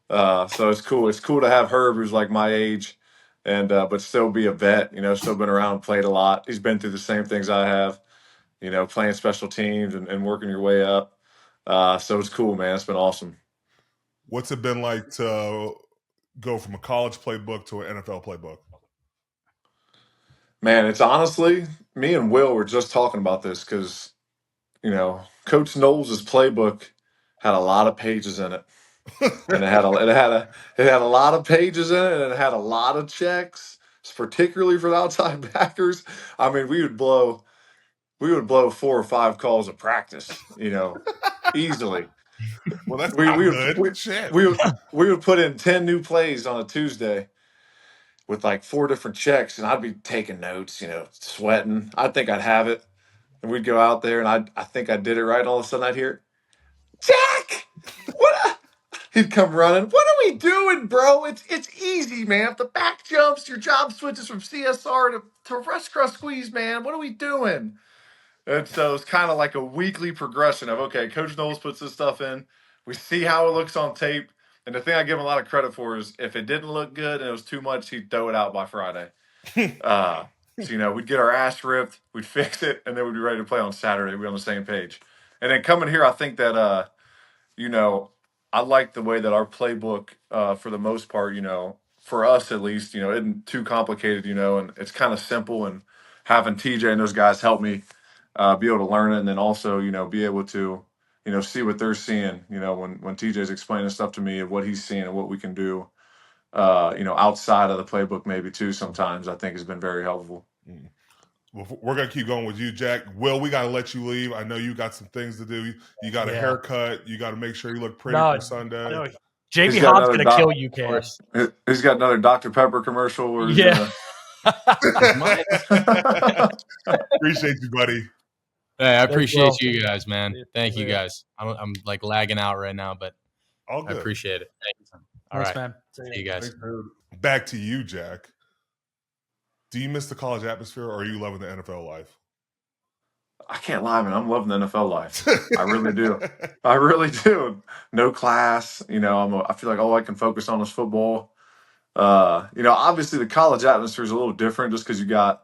So it's cool. It's cool to have Herb, who's like my age, and but still be a vet. Still been around, played a lot. He's been through the same things I have. Playing special teams and working your way up. So it's cool, man. It's been awesome. What's it been like to go from a college playbook to an NFL playbook? Man, it's honestly, me and Will were just talking about this because, Coach Knowles' playbook had a lot of pages in it. And it had a lot of pages in it, and it had a lot of checks, particularly for the outside backers. I mean, we would blow 4 or 5 calls of practice, easily. Well, that's we not we good. would, Shit. we would put in 10 new plays on a Tuesday with like 4 different checks, and I'd be taking notes, sweating. I'd think I'd have it, and we'd go out there, and I think I did it right. And all of a sudden, I'd hear, Jack, what? He'd come running. What are we doing, bro? It's easy, man. If the back jumps, your job switches from CSR to rush, cross, squeeze, man. What are we doing? And so it's kind of like a weekly progression of, okay, Coach Knowles puts this stuff in. We see how it looks on tape. And the thing I give him a lot of credit for is if it didn't look good and it was too much, he'd throw it out by Friday. So, we'd get our ass ripped, we'd fix it, and then we'd be ready to play on Saturday. We'd be on the same page. And then coming here, I think that, I like the way that our playbook, for the most part, for us at least, isn't too complicated, and it's kind of simple. And having TJ and those guys help me be able to learn it, and then also, be able to, see what they're seeing, when TJ's explaining stuff to me of what he's seeing and what we can do, outside of the playbook maybe too. Sometimes I think has been very helpful. Mm. Well, we're gonna keep going with you, Jack. Will, we gotta let you leave. I know you got some things to do. You got a haircut. You got to make sure you look pretty for Sunday. No, Jamie Hobbs gonna kill you, Cam. He's got another Dr. Pepper commercial. Where Appreciate you, buddy. Hey, I appreciate you guys, man. Thank you guys. I'm like lagging out right now, but all good. I appreciate it. Thank you. All right, man. See you guys. Back to you, Jack. Do you miss the college atmosphere, or are you loving the NFL life? I can't lie, man. I'm loving the NFL life. I really do. I really do. No class. I feel like all I can focus on is football. Obviously the college atmosphere is a little different just because you got,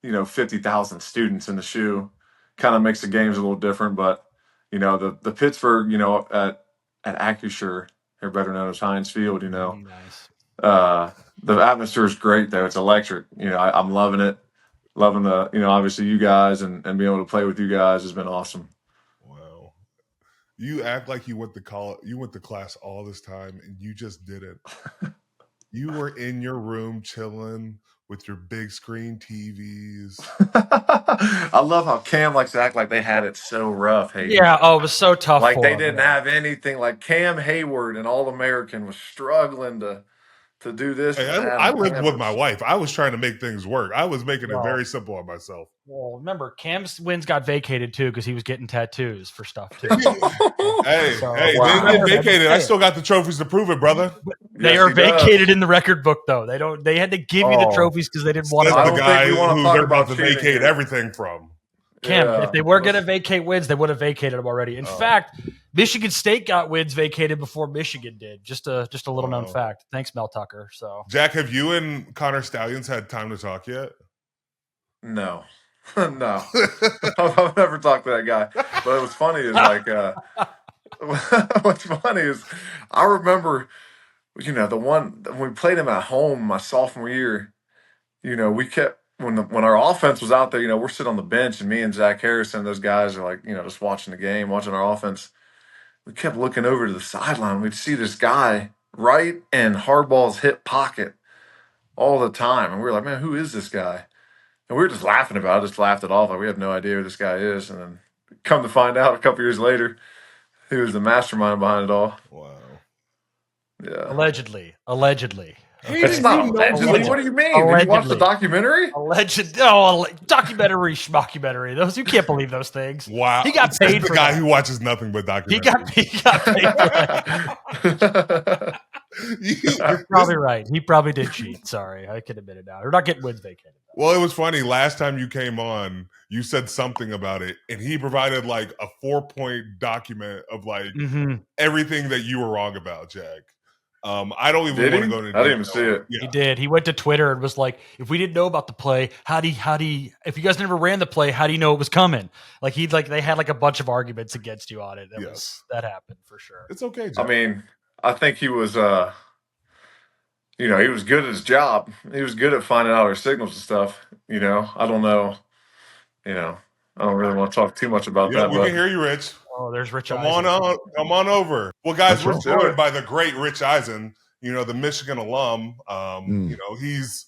50,000 students in the shoe. Kind of makes the games a little different. But, the Pittsburgh, at Acrisure, they're better known as Heinz Field, Nice. The atmosphere is great, though. It's electric. I'm loving it. Loving the, obviously you guys and being able to play with you guys has been awesome. Wow. You act like you went to college, you went to class all this time and you just didn't. You were in your room chilling with your big screen TVs. I love how Cam likes to act like they had it so rough. Hayden. Yeah. Oh, it was so tough. Like they didn't have anything. Like Cam Heyward, an All-American, was struggling to do this. Hey, I lived with my wife. I was trying to make things work. I was making it very simple on myself. Well, remember, Cam's wins got vacated too because he was getting tattoos for stuff too. They didn't get vacated. I still got the trophies to prove it, brother. They are vacated in the record book, though. They don't. They had to give you the trophies because they didn't want to. The guy who they're about to vacate everything from. Cam, if they were going to vacate wins, they would have vacated them already. In fact, Michigan State got wins vacated before Michigan did. Just a little known fact. Thanks, Mel Tucker. So, Jack, have you and Connor Stalions had time to talk yet? No. No. I've never talked to that guy. But what's funny is what's funny is I remember, the one when we played him at home my sophomore year, we kept when our offense was out there, we're sitting on the bench and me and Zach Harrison, those guys are like, just watching the game, watching our offense. We kept looking over to the sideline. We'd see this guy right in Harbaugh's hip pocket all the time. And we were like, man, who is this guy? And we were just laughing about it, just laughed it off. Like, we have no idea who this guy is. And then come to find out a couple years later, he was the mastermind behind it all. Wow. Yeah. Allegedly. It's not allegedly. What do you mean? Did you watch the documentary? Documentary, schmockumentary. Those, you can't believe those things. Wow. He got paid for the guy that. who watches nothing but documentaries. He got paid for that. You're probably right. He probably did cheat. Sorry. I can admit it now. We're not getting wins vacated. Well, it was funny. Last time you came on, you said something about it, and he provided like a 4-point document of like everything that you were wrong about, Jack. I don't even want to go into. I didn't even see it. Yeah. He did. He went to Twitter and was like, "If we didn't know about the play, if you guys never ran the play, how do you know it was coming?" Like they had like a bunch of arguments against you on it. That happened for sure. It's okay, Jack. I mean, I think he was, he was good at his job. He was good at finding out our signals and stuff. I don't know. I don't really want to talk too much about that. We can hear you, Rich. Oh, there's Rich Come Eisen. Come on over. Well, guys, we're joined by the great Rich Eisen, the Michigan alum. He's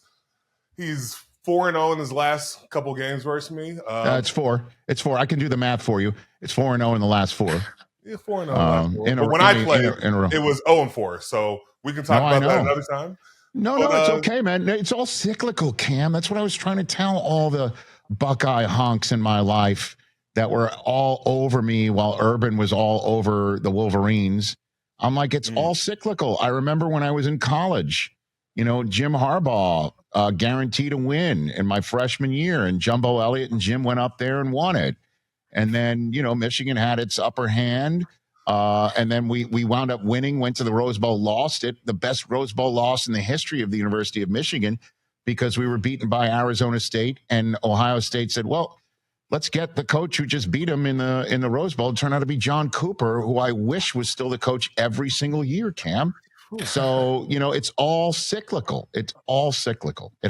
4-0 in his last couple games versus me. It's 4. It's 4. I can do the math for you. It's 4-0 in the last 4. Yeah, 4-0. But when I played, it was 0-4. So we can talk about that another time. No, it's okay, man. It's all cyclical, Cam. That's what I was trying to tell all the Buckeye honks in my life that were all over me while Urban was all over the Wolverines. I'm like, it's all cyclical. I remember when I was in college, Jim Harbaugh guaranteed a win in my freshman year, and Jumbo Elliott and Jim went up there and won it. And then, Michigan had its upper hand. And then we wound up winning, went to the Rose Bowl, lost it, the best Rose Bowl loss in the history of the University of Michigan, because we were beaten by Arizona State, and Ohio State said, well, let's get the coach who just beat him in the Rose Bowl. It turned out to be John Cooper, who I wish was still the coach every single year, Cam. So, it's all cyclical. It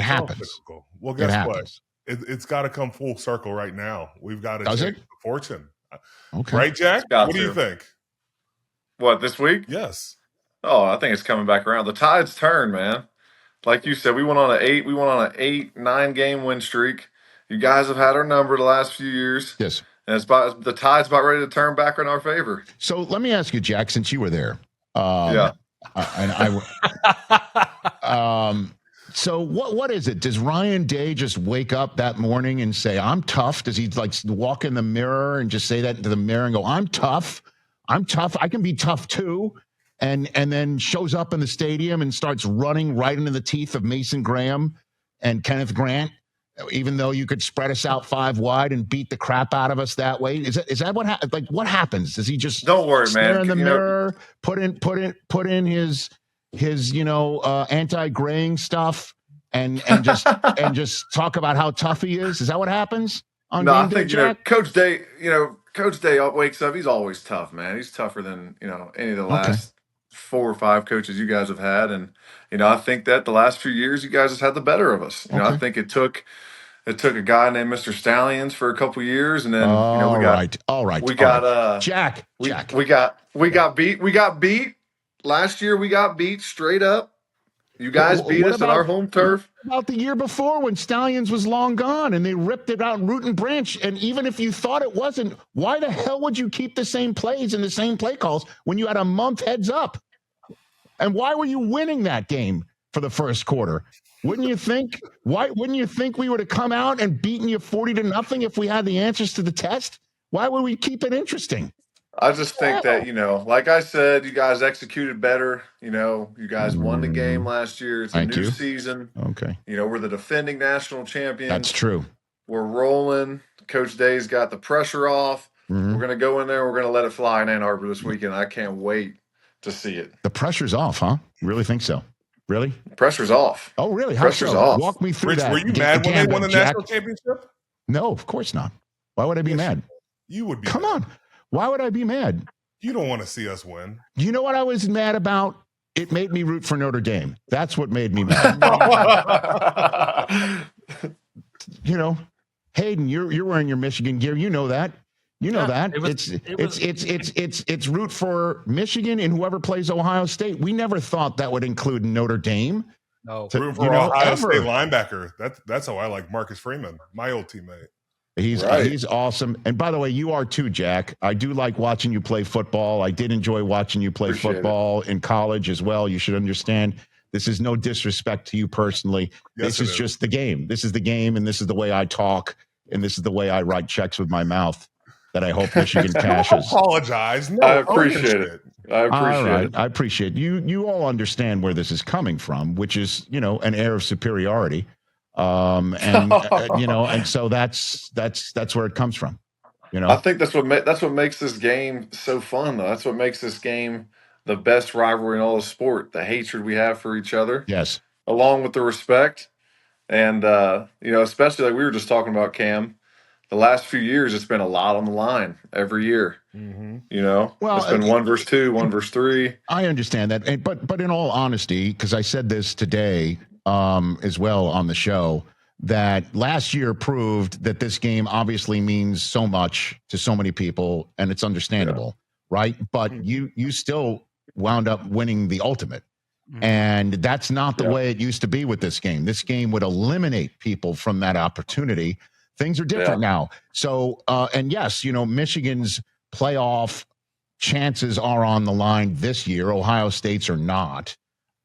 happens. Well, guess what? It's got to come full circle right now. We've got to change the fortune. Okay. Right, Jack? What do you think? What, this week? Yes. Oh, I think it's coming back around. The tide's turned, man. Like you said, we went on an 8-9 game win streak. You guys have had our number the last few years. Yes. And the tide's about ready to turn back in our favor. So let me ask you, Jack, since you were there. Yeah. So what is it? Does Ryan Day just wake up that morning and say, I'm tough? Does he like walk in the mirror and just say that into the mirror and go, I'm tough. I can be tough too. And then shows up in the stadium and starts running right into the teeth of Mason Graham and Kenneth Grant, even though you could spread us out 5 wide and beat the crap out of us that way. Is that what happens? Like, what happens? Does he just don't worry, stare man, in the mirror, put in his anti-graying stuff and just talk about how tough he is? Is that what happens on game day, I think Jack? Coach Day wakes up. He's always tough, man. He's tougher than any of the last 4 or 5 coaches you guys have had, and I think that the last few years you guys have had the better of us. I think it took a guy named Mr. Stallions for a couple years, and then we got Jack. We got beat last year. We got beat straight up. You guys beat us at our home turf. What about the year before when Stalions was long gone and they ripped it out root and branch? And even if you thought it wasn't, why the hell would you keep the same plays and the same play calls when you had a month heads up? And why were you winning that game for the first quarter? Wouldn't you think? Why wouldn't you think we would have come out and beaten you 40-0 if we had the answers to the test? Why would we keep it interesting? I just think that, like I said, you guys executed better. You guys won the game last year. It's a new season. Okay. We're the defending national champions. That's true. We're rolling. Coach Day's got the pressure off. Mm-hmm. We're going to go in there. We're going to let it fly in Ann Arbor this weekend. I can't wait to see it. The pressure's off, huh? You really think so? Really? Pressure's off. Oh, really? How Pressure's so? off. Walk me through Rich, that. Were you mad when they won the national championship? No, of course not. Why would I be mad? You would be. Come on. Why would I be mad? You don't want to see us win. You know what I was mad about? It made me root for Notre Dame. That's what made me mad. Hayden, you're wearing your Michigan gear. You know that. You know that. It's root for Michigan and whoever plays Ohio State. We never thought that would include Notre Dame. No, root for Ohio State linebacker. That's how I like Marcus Freeman, my old teammate. He's awesome. And by the way, you are too, Jack. I do like watching you play football. I did enjoy watching you play football in college as well. You should understand this is no disrespect to you personally. Yes, this is just the game. This is the game, and this is the way I talk, and this is the way I write checks with my mouth that I hope Michigan cashes. Apologize. No, I appreciate it. I appreciate it. You all understand where this is coming from, which is, an air of superiority. And so that's where it comes from. I think that's what makes this game so fun, though. That's what makes this game the best rivalry in all of sport. The hatred we have for each other, yes, along with the respect, and especially like we were just talking about, Cam. The last few years, it's been a lot on the line every year. Mm-hmm. It's been 1 versus 2, 1 versus 3. I understand that, but in all honesty, because I said this today as well on the show, that last year proved that this game obviously means so much to so many people, and it's understandable, right? But you still wound up winning the ultimate. And that's not the way it used to be with this game. This game would eliminate people from that opportunity. Things are different now. So, and yes, Michigan's playoff chances are on the line this year. Ohio State's are not.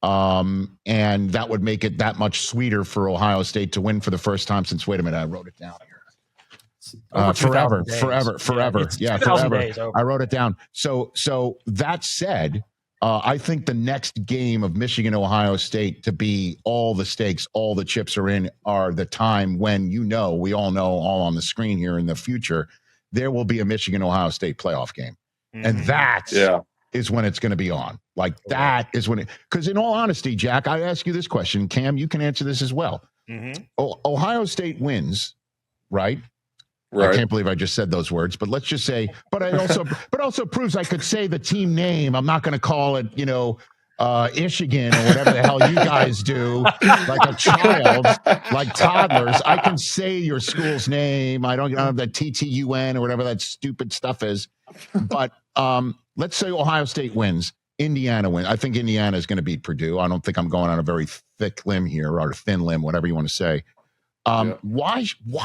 And that would make it that much sweeter for Ohio State to win for the first time since, wait a minute, I wrote it down here. Forever. Yeah, forever. I wrote it down. So that said, I think the next game of Michigan, Ohio State to be all the stakes, all the chips are in, are the time when, we all know all on the screen here in the future, there will be a Michigan, Ohio State playoff game. Mm-hmm. And that is when it's going to be on. Like that is when because in all honesty, Jack, I ask you this question, Cam, you can answer this as well. Mm-hmm. Ohio State wins, right? Right. I can't believe I just said those words, but let's just say, but also proves I could say the team name. I'm not going to call it, Michigan or whatever the hell you guys do, like a child, like toddlers. I can say your school's name. I don't have that TTUN or whatever that stupid stuff is. But let's say Ohio State wins. Indiana wins. I think Indiana is going to beat Purdue. I don't think I'm going on a very thick limb here, or thin limb, whatever you want to say. Why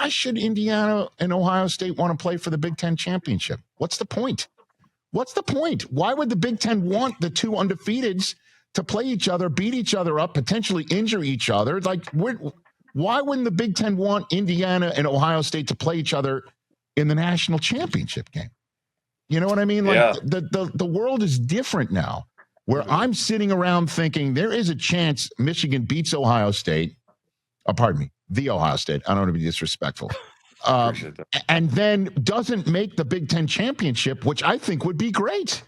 should Indiana and Ohio State want to play for the Big Ten championship? What's the point? Why would the Big Ten want the two undefeateds to play each other, beat each other up, potentially injure each other? Why wouldn't the Big Ten want Indiana and Ohio State to play each other in the national championship game? You know what I mean? The world is different now, where I'm sitting around thinking there is a chance Michigan beats Ohio State. Pardon me, the Ohio State. I don't want to be disrespectful. And then doesn't make the Big Ten championship, which I think would be great.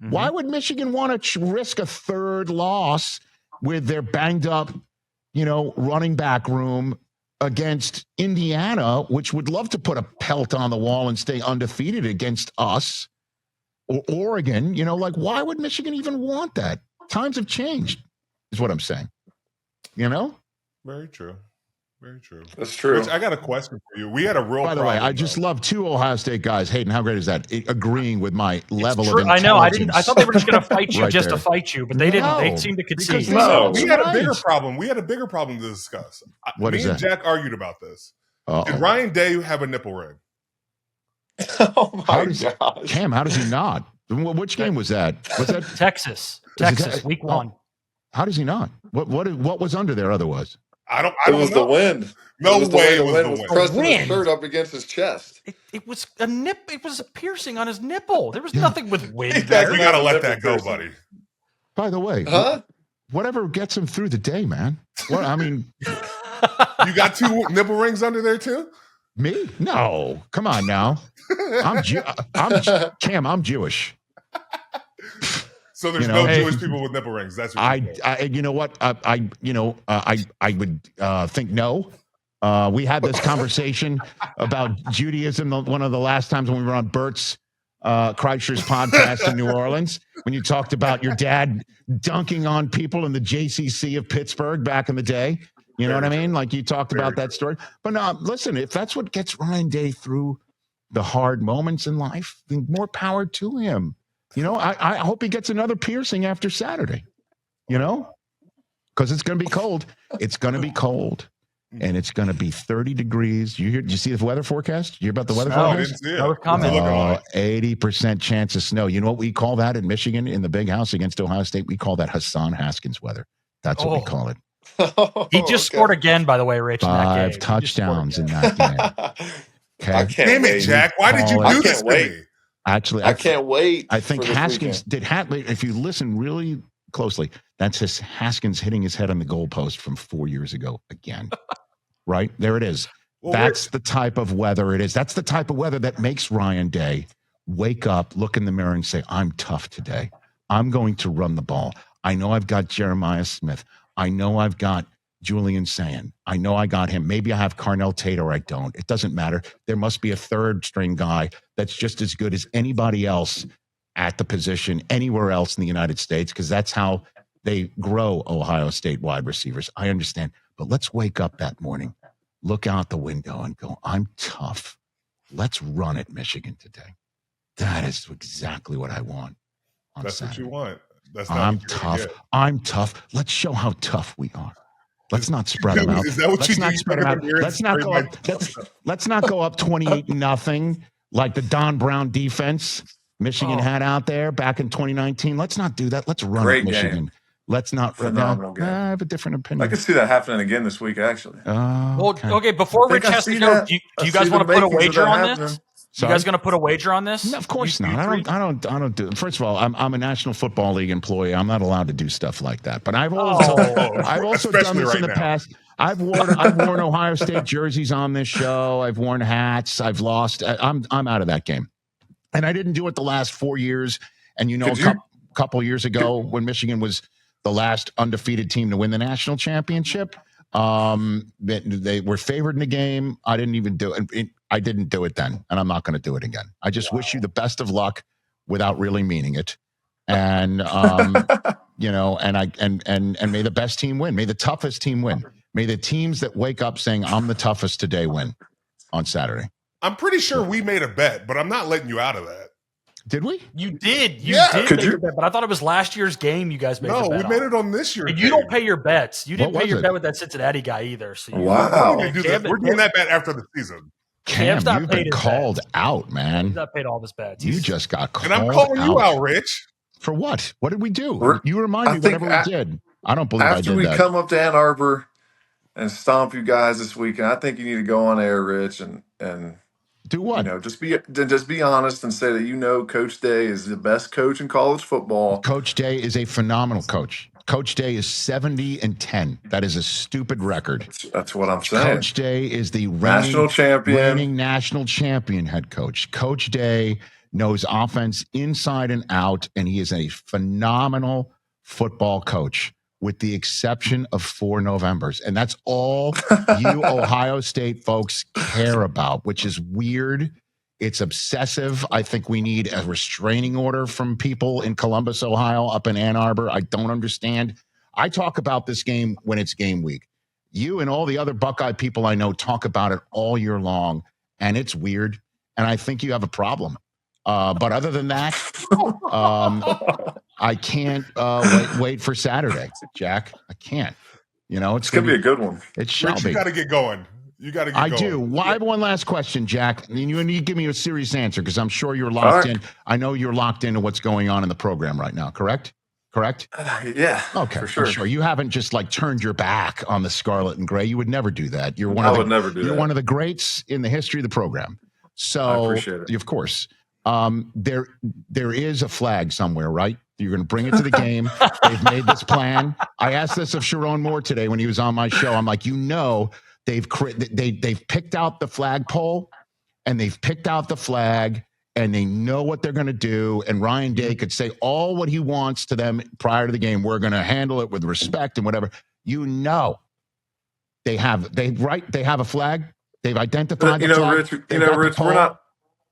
Mm-hmm. Why would Michigan want to risk a third loss with their banged up, running back room against Indiana, which would love to put a pelt on the wall and stay undefeated against us, or Oregon? Why would Michigan even want that? Times have changed, is what I'm saying. Very true. Very true. That's true. Rich, I got a question for you. We had a real By the way, I just love two Ohio State guys. Hayden, how great is that? Agreeing with my level of intelligence. I know. I thought they were just going to fight you to fight you, but they didn't. They seemed to concede. No, we had a bigger problem. We had a bigger problem to discuss. Me and Jack argued about this. Did Ryan Day have a nipple ring? Oh my gosh. Cam, how does he not? Which game was that? Was that Texas, week 1. How does he not? What was under there otherwise? I don't know. The wind. No way it was the wind. Was pressing his shirt up against his chest. It was a nip. It was a piercing on his nipple. There was nothing with wind. We got to let that go, buddy. By the way, whatever gets him through the day, man. You got 2 nipple rings under there too? Me? No. Come on now. Cam, I'm Jewish. So there's no Jewish people with nipple rings. That's what you know what? I would think no. We had this conversation about Judaism one of the last times when we were on Bert's Kreischer's podcast in New Orleans, when you talked about your dad dunking on people in the JCC of Pittsburgh back in the day. You know what I mean? Like you talked about that story. But no, listen, if that's what gets Ryan Day through the hard moments in life, then more power to him. I hope he gets another piercing after Saturday, because it's going to be cold. It's going to be cold, and it's going to be 30 degrees. Did you see the weather forecast? You hear about the weather forecast? I was commenting. 80% chance of snow. You know what we call that in Michigan in the Big House against Ohio State? We call that Hassan Haskins weather. That's what we call it. He just scored again, by the way, Rich. 5 touchdowns in that game. Okay. Damn it, Jack. Why did you do this to me? Actually, I can't wait. I think Haskins if you listen really closely, that's Haskins hitting his head on the goalpost from 4 years ago again. Right? There it is. Well, that's the type of weather it is. That's the type of weather that makes Ryan Day wake up, look in the mirror, and say, I'm tough today. I'm going to run the ball. I know I've got Jeremiah Smith. I know I've got Julian Sayin. I know I got him. Maybe I have Carnell Tate or I don't. It doesn't matter. There must be a third string guy that's just as good as anybody else at the position anywhere else in the United States, because that's how they grow Ohio State wide receivers. I understand. But let's wake up that morning, look out the window and go, I'm tough. Let's run at Michigan today. That is exactly what I want. That's Saturday. What you want. That's I'm tough. I'm tough. Let's show how tough we are. Let's not spread them out. Is that what let's you not do? Spread them out. Let's not go up 28-0 like the Don Brown defense Michigan had out there back in 2019. Let's not do that. Let's run at Michigan. Game. Let's not. Phenomenal game. I have a different opinion. I could see that happening again this week, actually. Okay. Before Rich has to go, do you guys want to put a wager on this? Sorry? You guys going to put a wager on this? No, of course not. I don't do it. First of all, I'm a National Football League employee. I'm not allowed to do stuff like that. But I've also done this in the past. I've worn Ohio State jerseys on this show. I've worn hats. I've lost. I'm out of that game. And I didn't do it the last 4 years. And a couple years ago when Michigan was the last undefeated team to win the national championship, they were favored in the game. I didn't even do it. I didn't do it then, and I'm not going to do it again. I just wish you the best of luck without really meaning it. And you know, and may the best team win. May the toughest team win. May the teams that wake up saying I'm the toughest today win on Saturday. I'm pretty sure we made a bet, but I'm not letting you out of that. Did we? You did. You Yeah. did Could make you? a bet, but I thought it was last year's game you guys made No, the bet we made on. it on this year. And you don't pay your bets. You didn't What pay was your it? bet with that Cincinnati guy either. So you, Wow. We're doing that bet after the season. Cam, Cam's not you've paid been his called bets. out, He's man. not paid all of his bets. You He's- just got called And I'm calling you out, Rich. For what? What did we do? We're- You remind I me think whatever we did. I don't believe I After did we that. come up to Ann Arbor and stomp you guys this weekend, I think you need to go on air, Rich, and Do what? you know, just be honest and say that Coach Day is the best coach in college football. Coach Day is a phenomenal coach. Coach Day is 70-10. That is a stupid record. That's what I'm saying. Coach Day is the National champion. reigning national champion head coach. Coach Day knows offense inside and out, and he is a phenomenal football coach, with the exception of 4 Novembers. And that's all you Ohio State folks care about, which is weird. It's obsessive. I think we need a restraining order from people in Columbus, Ohio, up in Ann Arbor. I don't understand. I talk about this game when it's game week. You and all the other Buckeye people I know talk about it all year long, and it's weird. And I think you have a problem. But other than that, I can't wait for Saturday, Jack. I can't. You know, It's gonna be a good one. It shall Rich, be. you got to get going. You got to get I going. do. Well, I have one last question, Jack. And you need to give me a serious answer because I'm sure you're locked in. I know you're locked into what's going on in the program right now, correct? Correct? Yeah. Okay. For sure. You haven't just like turned your back on the Scarlet and Gray. You would never do that. You're one I of the, would never do You're that. one of the greats in the history of the program. So I appreciate it. Of course. There is a flag somewhere, right? You're going to bring it to the game. They've made this plan. I asked this of Sharon Moore today when he was on my show. I'm like, they've picked out the flagpole, and they've picked out the flag, and they know what they're going to do. And Ryan Day could say all what he wants to them prior to the game. We're going to handle it with respect and whatever. They have a flag. They've identified the flag. Rich,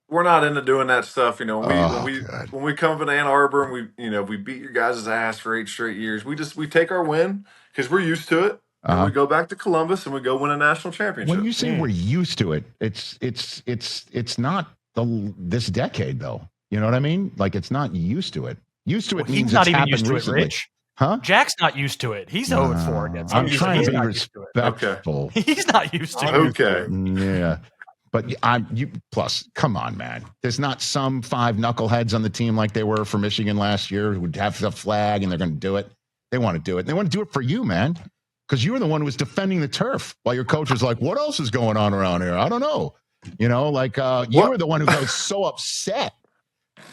we're not into doing that stuff. When we come up to Ann Arbor and we beat your guys' ass for 8 straight years, we take our win because we're used to it. And we go back to Columbus and we go win a national championship. When you say we're used to it, it's not this decade though. You know what I mean? Like it's not used to it. Used to it means he's not it's even happened used to recently. it, Rich. Huh? Jack's not used to it. He's 0-4 against it. I'm trying to be not respectful. He's not used to it. Okay. Yeah. But plus, come on, man. There's not some 5 knuckleheads on the team like they were for Michigan last year who would have the flag and they're going to do it. They want to do it. They want to do it for you, man. Because you were the one who was defending the turf while your coach was like, what else is going on around here? I don't know. You were the one who got so upset.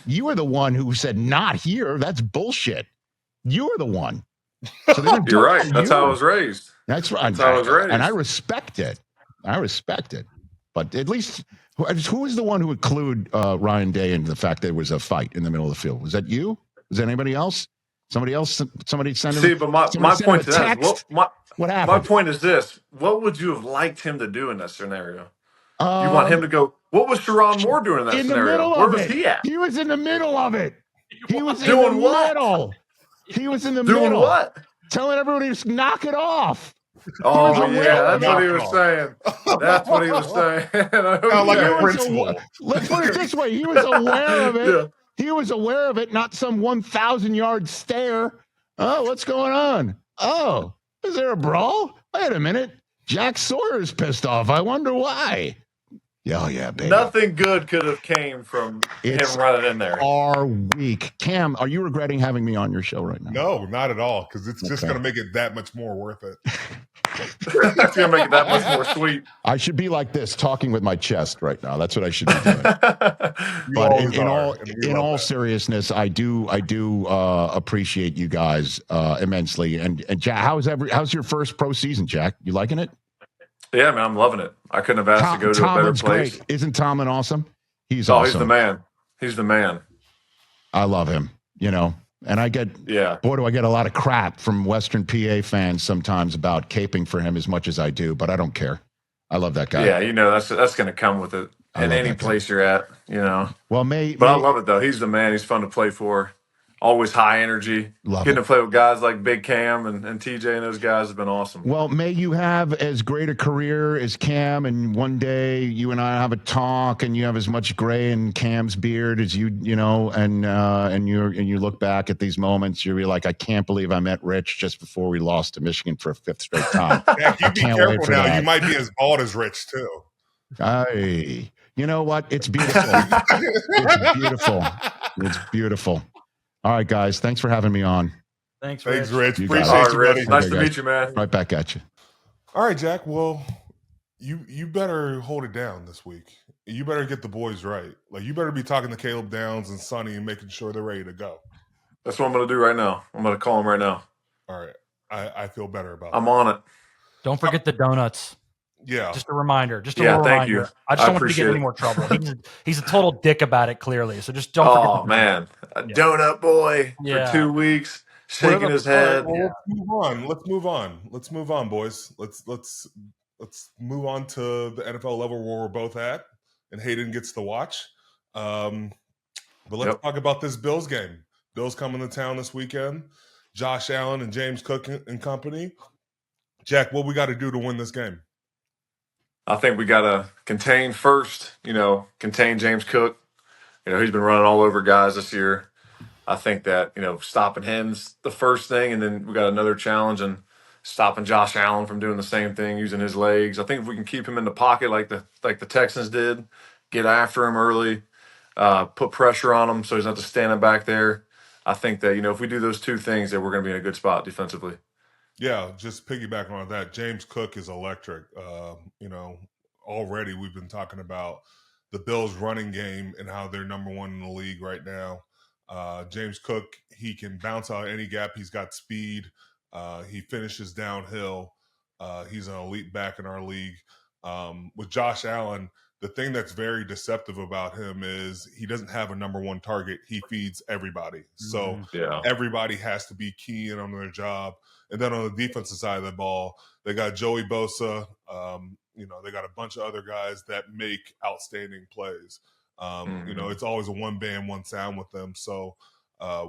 You were the one who said, not here. That's bullshit. You were the one. So You're right. That's how I was raised. That's right. That's how I was raised. And I respect it. But at least, who was the one who would include Ryan Day in the fact that there was a fight in the middle of the field? Was that you? Was that anybody else? Somebody else? Somebody sent him? See, but my point to that is, what happened? My point is this. What would you have liked him to do in that scenario? You want him to go, what was Sharon Moore doing in that scenario? Where was he at? He was in the middle of it. He was doing in the what? middle. He was in the middle. Doing what? Telling everybody to just knock it off. Oh, yeah, that's what he was saying. That's what he was saying. Like a principal. Let's put it this way. He was aware of it. Yeah. He was aware of it, not some 1,000-yard stare. Oh, what's going on? Oh, is there a brawl? Wait a minute. Jack Sawyer's pissed off. I wonder why. Oh, yeah, baby. Nothing good could have came from him running in there. Our week. Cam, are you regretting having me on your show right now? No, not at all, because it's just going to make it that much more worth it. That's going to make it that much more sweet. I should be like this, talking with my chest right now. That's what I should be doing. You But always in are, all and we love that. seriousness, I do appreciate you guys immensely. And Jack, how's your first pro season, Jack? You liking it? Yeah, man, I'm loving it. I couldn't have asked to go to a better Tomlin's place. great. Isn't Tomlin awesome? He's Oh, awesome. he's the man. He's the man. I love him, and I get, Yeah. boy, do I get a lot of crap from Western PA fans sometimes about caping for him as much as I do, but I don't care. I love that guy. Yeah, that's going to come with it I in love any that guy. place you're at. Well, But I love it though. He's the man. He's fun to play for. Always high energy. Love Getting it. to play with guys like Big Cam and TJ and those guys have been awesome. Well, may you have as great a career as Cam, and one day you and I have a talk, and you have as much gray in Cam's beard as you know, and you look back at these moments, you'll be like, I can't believe I met Rich just before we lost to Michigan for a 5th straight time. Jack, you be careful now. That. You might be as bald as Rich too. You know what? It's beautiful. It's beautiful. It's beautiful. All right, guys. Thanks for having me on. Thanks, Rich. You Appreciate you, Rich. buddy. Nice to meet you, man. Right back at you. All right, Jack. Well, you better hold it down this week. You better get the boys right. Like, you better be talking to Caleb Downs and Sonny and making sure they're ready to go. That's what I'm going to do right now. I'm going to call him right now. All right. I feel better about I'm that. on it. Don't forget the donuts. Yeah. Just a reminder. Just a Yeah, little thank reminder. you. I just don't I want you to get in appreciate any more trouble. He's a total dick about it, clearly. So just don't forget. Oh, man. A donut boy for 2 weeks, shaking his head. Well, let's move on, boys. Let's move on to the NFL level where we're both at, and Hayden gets to watch. But let's talk about this Bills game. Bills coming to town this weekend. Josh Allen and James Cook and company. Jack, what we got to do to win this game? I think we got to contain James Cook. He's been running all over guys this year. I think that, stopping him's the first thing, and then we got another challenge and stopping Josh Allen from doing the same thing, using his legs. I think if we can keep him in the pocket like the Texans did, get after him early, put pressure on him so he's not just standing back there. I think that, if we do those two things, that we're going to be in a good spot defensively. Yeah, just piggybacking on that, James Cook is electric. Already we've been talking about the Bills' running game and how they're number one in the league right now. James Cook, he can bounce out any gap. He's got speed. He finishes downhill. He's an elite back in our league. With Josh Allen, the thing that's very deceptive about him is he doesn't have a number one target. He feeds everybody. So everybody has to be key in on their job. And then on the defensive side of the ball, they got Joey Bosa. They got a bunch of other guys that make outstanding plays. It's always a one band, one sound with them. So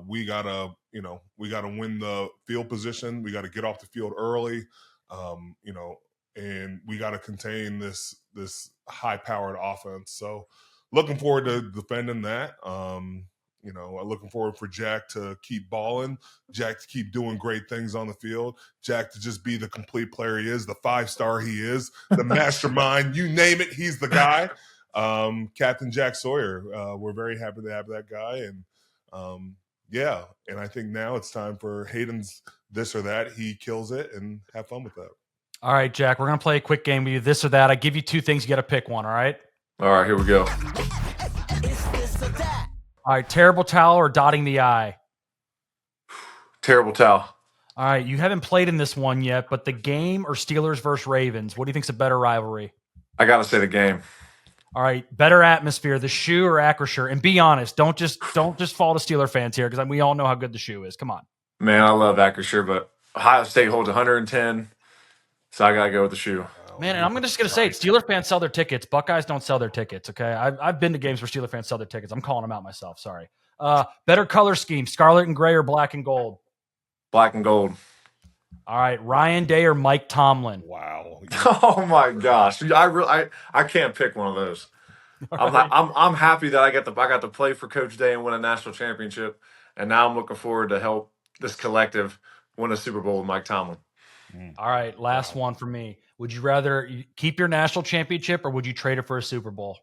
we gotta win the field position. We got to get off the field early. And we got to contain this high powered offense. So looking forward to defending that. Looking forward for Jack to keep balling, Jack to keep doing great things on the field, Jack to just be the complete player he is, the 5-star he is, the mastermind, you name it, he's the guy. Captain Jack Sawyer. We're very happy to have that guy. And and I think now it's time for Hayden's this or that. He kills it, and have fun with that. All right, Jack, we're going to play a quick game with you, this or that. I give you two things. You got to pick one, all right? All right, here we go. All right, terrible towel or dotting the I? Terrible towel. All right, you haven't played in this one yet, but the game or Steelers versus Ravens, what do you think's a better rivalry? I got to say the game. All right, better atmosphere, the shoe or Acrisure? And be honest, don't just fall to Steeler fans here, because we all know how good the shoe is. Come on. Man, I love Acrisure, but Ohio State holds 110, so I got to go with the shoe. Man, and I'm just going to say it. Steeler fans sell their tickets. Buckeyes don't sell their tickets, okay? I've been to games where Steeler fans sell their tickets. I'm calling them out myself. Sorry. Better color scheme, scarlet and gray or black and gold? Black and gold. All right, Ryan Day or Mike Tomlin? Wow. Oh, my gosh. I can't pick one of those. I'm happy that I got to play for Coach Day and win a national championship, and now I'm looking forward to help this collective win a Super Bowl with Mike Tomlin. All right, last one for me. Would you rather keep your national championship or would you trade it for a Super Bowl?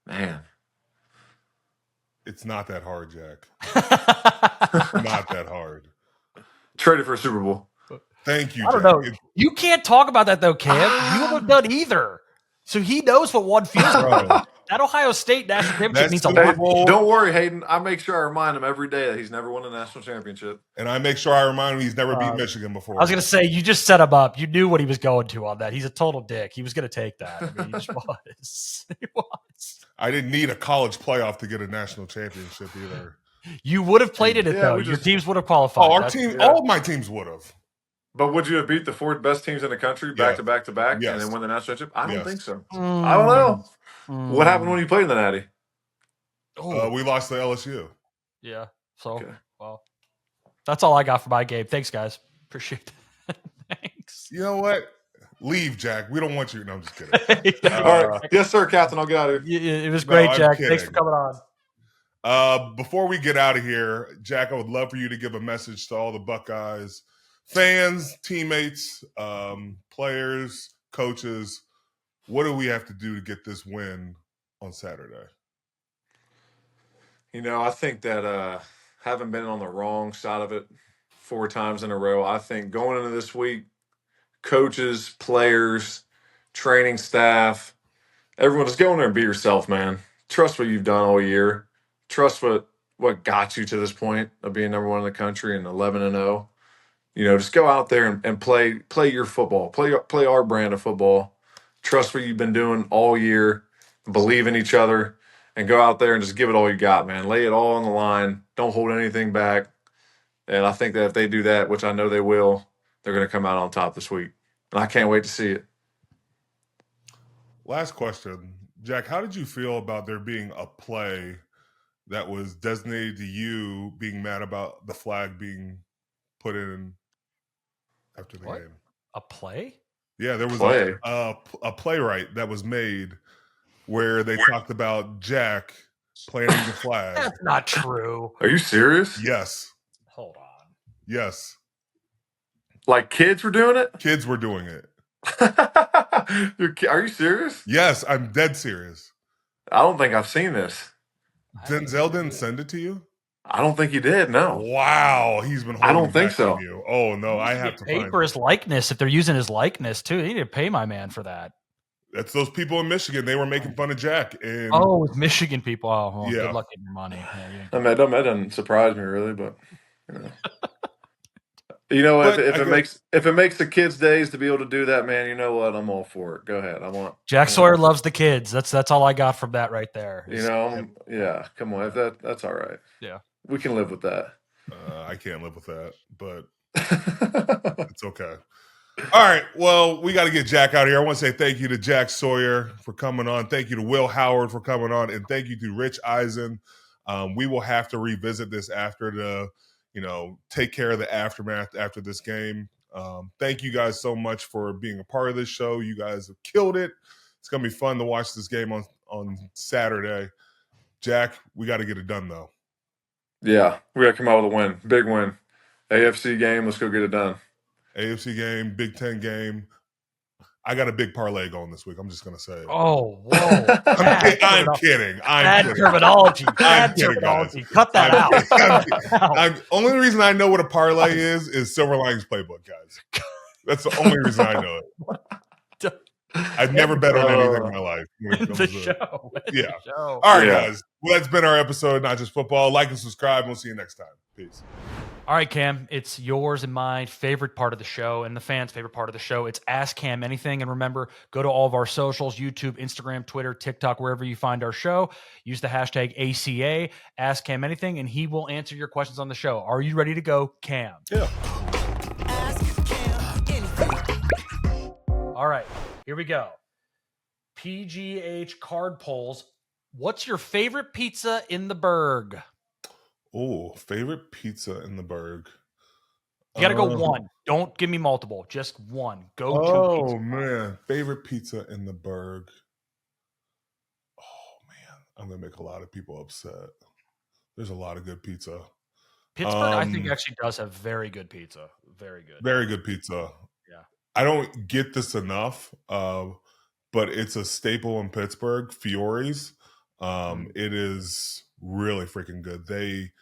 Man. It's not that hard, Jack. Not that hard. Trade it for a Super Bowl. Thank you, I don't Jack. know. You can't talk about that, though, Cam. You haven't done either. So he knows what one feels like. That Ohio State national championship means a lot. Don't worry, Hayden. I make sure I remind him every day that he's never won a national championship. And I make sure I remind him he's never beat Michigan before. I was going to say, you just set him up. You knew what he was going to on that. He's a total dick. He was going to take that. I mean, he just was. He was. I didn't need a college playoff to get a national championship either. You would have played in it, though. Your teams would have qualified. Oh, all of my teams would have. But would you have beat the 4 best teams in the country back to back to back and Yes. then win the national championship? I don't Yes. think so. I don't know. What happened when you played in the Natty? We lost to LSU. Yeah. So, Okay. well, that's all I got for my game. Thanks, guys. Appreciate it. Thanks. You know what? Leave, Jack. We don't want you. No, I'm just kidding. All right. Yes, sir, Captain. I'll get out of here. It was great, I'm Jack. kidding. Thanks for coming on. Before we get out of here, Jack, I would love for you to give a message to all the Buckeyes fans, teammates, players, coaches. What do we have to do to get this win on Saturday? I think that having been on the wrong side of it 4 times in a row, I think going into this week, coaches, players, training staff, everyone just go in there and be yourself, man. Trust what you've done all year. Trust what got you to this point of being number 1 in the country and 11-0. Just go out there and play your football. Play our brand of football. Trust what you've been doing all year. Believe in each other. And go out there and just give it all you got, man. Lay it all on the line. Don't hold anything back. And I think that if they do that, which I know they will, they're going to come out on top this week. And I can't wait to see it. Last question. Jack, how did you feel about there being a play that was designated to you being mad about the flag being put in after the game? A play? Yeah, there was Play. a playwright that was made where they talked about Jack planting the flag. That's not true. Are you serious? Yes. Hold on. Yes. Like kids were doing it? Kids were doing it. Are you serious? Yes, I'm dead serious. I don't think I've seen this. Denzel didn't send it to you? I don't think he did. No. Wow, he's been holding I don't think back so. on you. Oh no, I have to pay find for it. his likeness if they're using his likeness too. They need to pay my man for that. That's those people in Michigan. They were making fun of Jack. And with Michigan people. Oh, well, Yeah. good luck getting your money. Yeah, I mean, that doesn't surprise me really, but if it makes the kids' days to be able to do that, man, you know what? I'm all for it. Go ahead. Jack Sawyer loves the kids. That's all I got from that right there. Yeah. Come on, that's all right. Yeah, we can live with that. I can't live with that, but it's okay. All right. Well, we got to get Jack out of here. I want to say thank you to Jack Sawyer for coming on. Thank you to Will Howard for coming on. And thank you to Rich Eisen. We will have to revisit this after to, take care of the aftermath after this game. Thank you guys so much for being a part of this show. You guys have killed it. It's going to be fun to watch this game on Saturday. Jack, we got to get it done, though. Yeah, we got to come out with a win. Big win. AFC game. Let's go get it done. AFC game, Big Ten game. I got a big parlay going this week. I'm just going to say it. Oh, whoa. I'm kidding. Bad terminology. Bad terminology. Cut that out. Only reason I know what a parlay is Silver Linings Playbook, guys. That's the only reason I know it. I've never bet on anything in my life. The show. Yeah. Show. All right, guys. Well, that's been our episode, Not Just Football. Like and subscribe. We'll see you next time. Peace. All right, Cam, it's yours and my favorite part of the show and the fans' favorite part of the show. It's Ask Cam Anything. And remember, go to all of our socials, YouTube, Instagram, Twitter, TikTok, wherever you find our show. Use the hashtag ACA, Ask Cam Anything, and he will answer your questions on the show. Are you ready to go, Cam? Yeah. Ask Cam anything. All right, here we go. PGH card polls. What's your favorite pizza in the Berg? Oh, favorite pizza in the Berg. You got to go one. Don't give me multiple. Just one. Go to Oh, pizza. man. Favorite pizza in the Berg. Oh, man. I'm going to make a lot of people upset. There's a lot of good pizza. Pittsburgh, I think, actually does have very good pizza. Very good. Very good pizza. Yeah. I don't get this enough, but it's a staple in Pittsburgh, Fiore's. It is really freaking good. They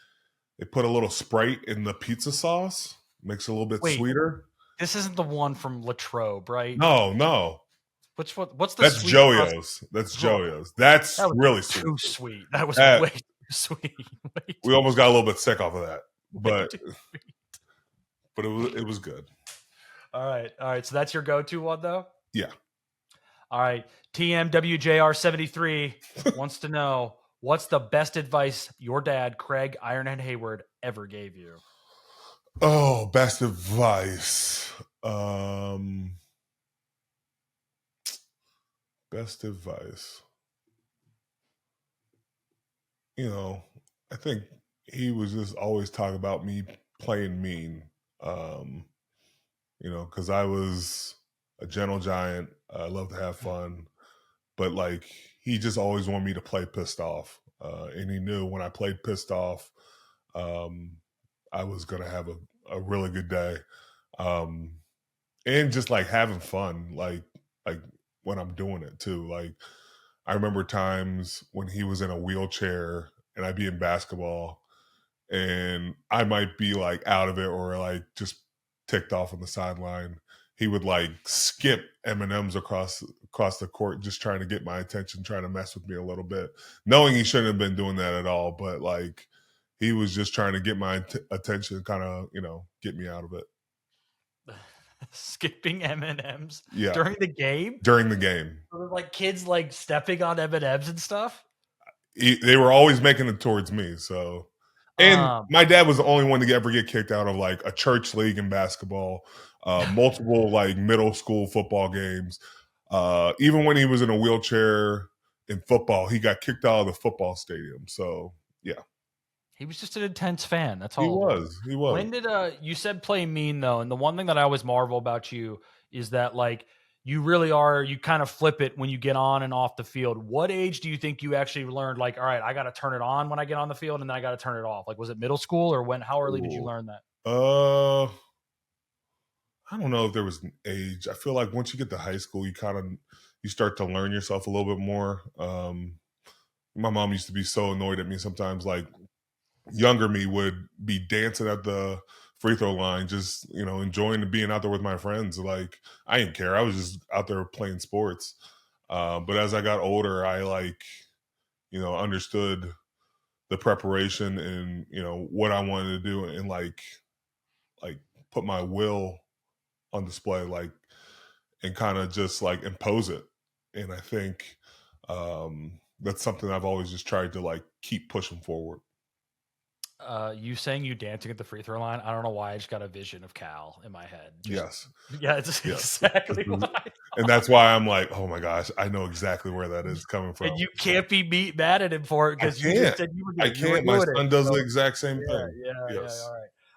put a little Sprite in the pizza sauce, makes it a little bit sweeter. This isn't the one from Latrobe, right? No. What's the That's sweet Joyo's. That's Joyo's. That's that was really sweet. too sweet. That was way too sweet. We almost got a little bit sick off of that, but it was good. All right. So that's your go-to one, though. Yeah. All right. TMWJR73 wants to know, what's the best advice your dad, Craig Ironhead Hayward, ever gave you? Oh, best advice. Best advice. You know, I think he was just always talking about me playing mean. You know, because I was a gentle giant. I love to have fun, but like he just always wanted me to play pissed off, and he knew when I played pissed off, um, I was gonna have a really good day, um, and just like having fun, like when I'm doing it too. Like I remember times when he was in a wheelchair and I'd be in basketball and I might be like out of it or like just ticked off on the sideline. He would like skip M&Ms across the court, just trying to get my attention, trying to mess with me a little bit, knowing he shouldn't have been doing that at all. But like he was just trying to get my attention, kind of get me out of it. Skipping M&Ms Yeah, during the game. during the game, Like kids like stepping on M&Ms and stuff. they were always making it towards me. So. And my dad was the only one to ever get kicked out of like a church league in basketball, multiple like middle school football games. Even when he was in a wheelchair in football, he got kicked out of the football stadium. So yeah, he was just an intense fan. That's all. He was. When did you said play mean though? And the one thing that I always marvel about you is that like you really are, you kind of flip it when you get on and off the field. What age do you think you actually learned like, all right, I got to turn it on when I get on the field and then I got to turn it off? Like, was it middle school or how early did you learn that? I don't know if there was an age. I feel like once you get to high school, you start to learn yourself a little bit more. My mom used to be so annoyed at me sometimes, like younger me would be dancing at the free throw line, just enjoying being out there with my friends. Like I didn't care, I was just out there playing sports. But as I got older, I understood the preparation and what I wanted to do, and like put my will on display, like, and kind of just like impose it. And I think that's something I've always just tried to like keep pushing forward. You saying you dancing at the free throw line, I don't know why I just got a vision of Cal in my head. Yes. Yeah, it's exactly why. And that's why I'm like, oh my gosh, I know exactly where that is coming from. And you can't be mad at him for it because you just said you were I can't. My son does the exact same thing. Yeah.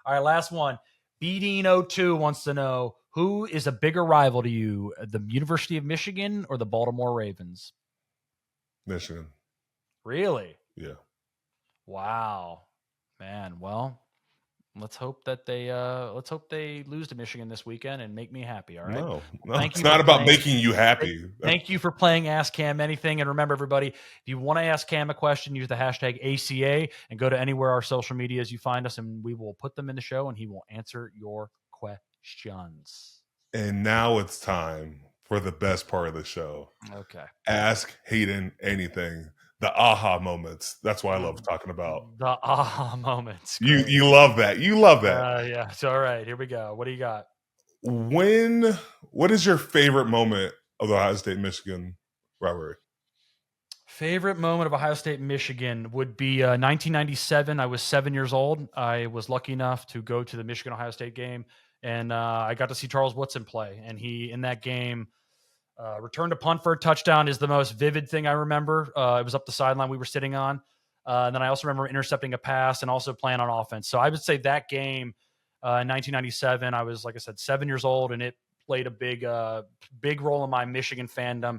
All right. Last one. Beating02 wants to know, who is a bigger rival to you, the University of Michigan or the Baltimore Ravens? Michigan. Really? Yeah. Wow. Man, well, let's hope they lose to Michigan this weekend and make me happy. All right. No, it's not about making you happy. Thank you for playing Ask Cam Anything. And remember, everybody, if you want to ask Cam a question, use the hashtag ACA and go to anywhere our social medias you find us, and we will put them in the show and he will answer your questions. And now it's time for the best part of the show. Okay. Ask Hayden Anything. The aha moments. That's what I love talking about. The aha moments. You love that. You love that. Yeah. So, all right, here we go. What do you got? What is your favorite moment of the Ohio State-Michigan rivalry? Favorite moment of Ohio State-Michigan would be 1997. I was 7 years old. I was lucky enough to go to the Michigan-Ohio State game, and I got to see Charles Woodson play. And he, in that game, returned a punt for a touchdown is the most vivid thing I remember. It was up the sideline we were sitting on. And then I also remember intercepting a pass and also playing on offense. So I would say that game in 1997, I was, like I said, 7 years old, and it played a big role in my Michigan fandom.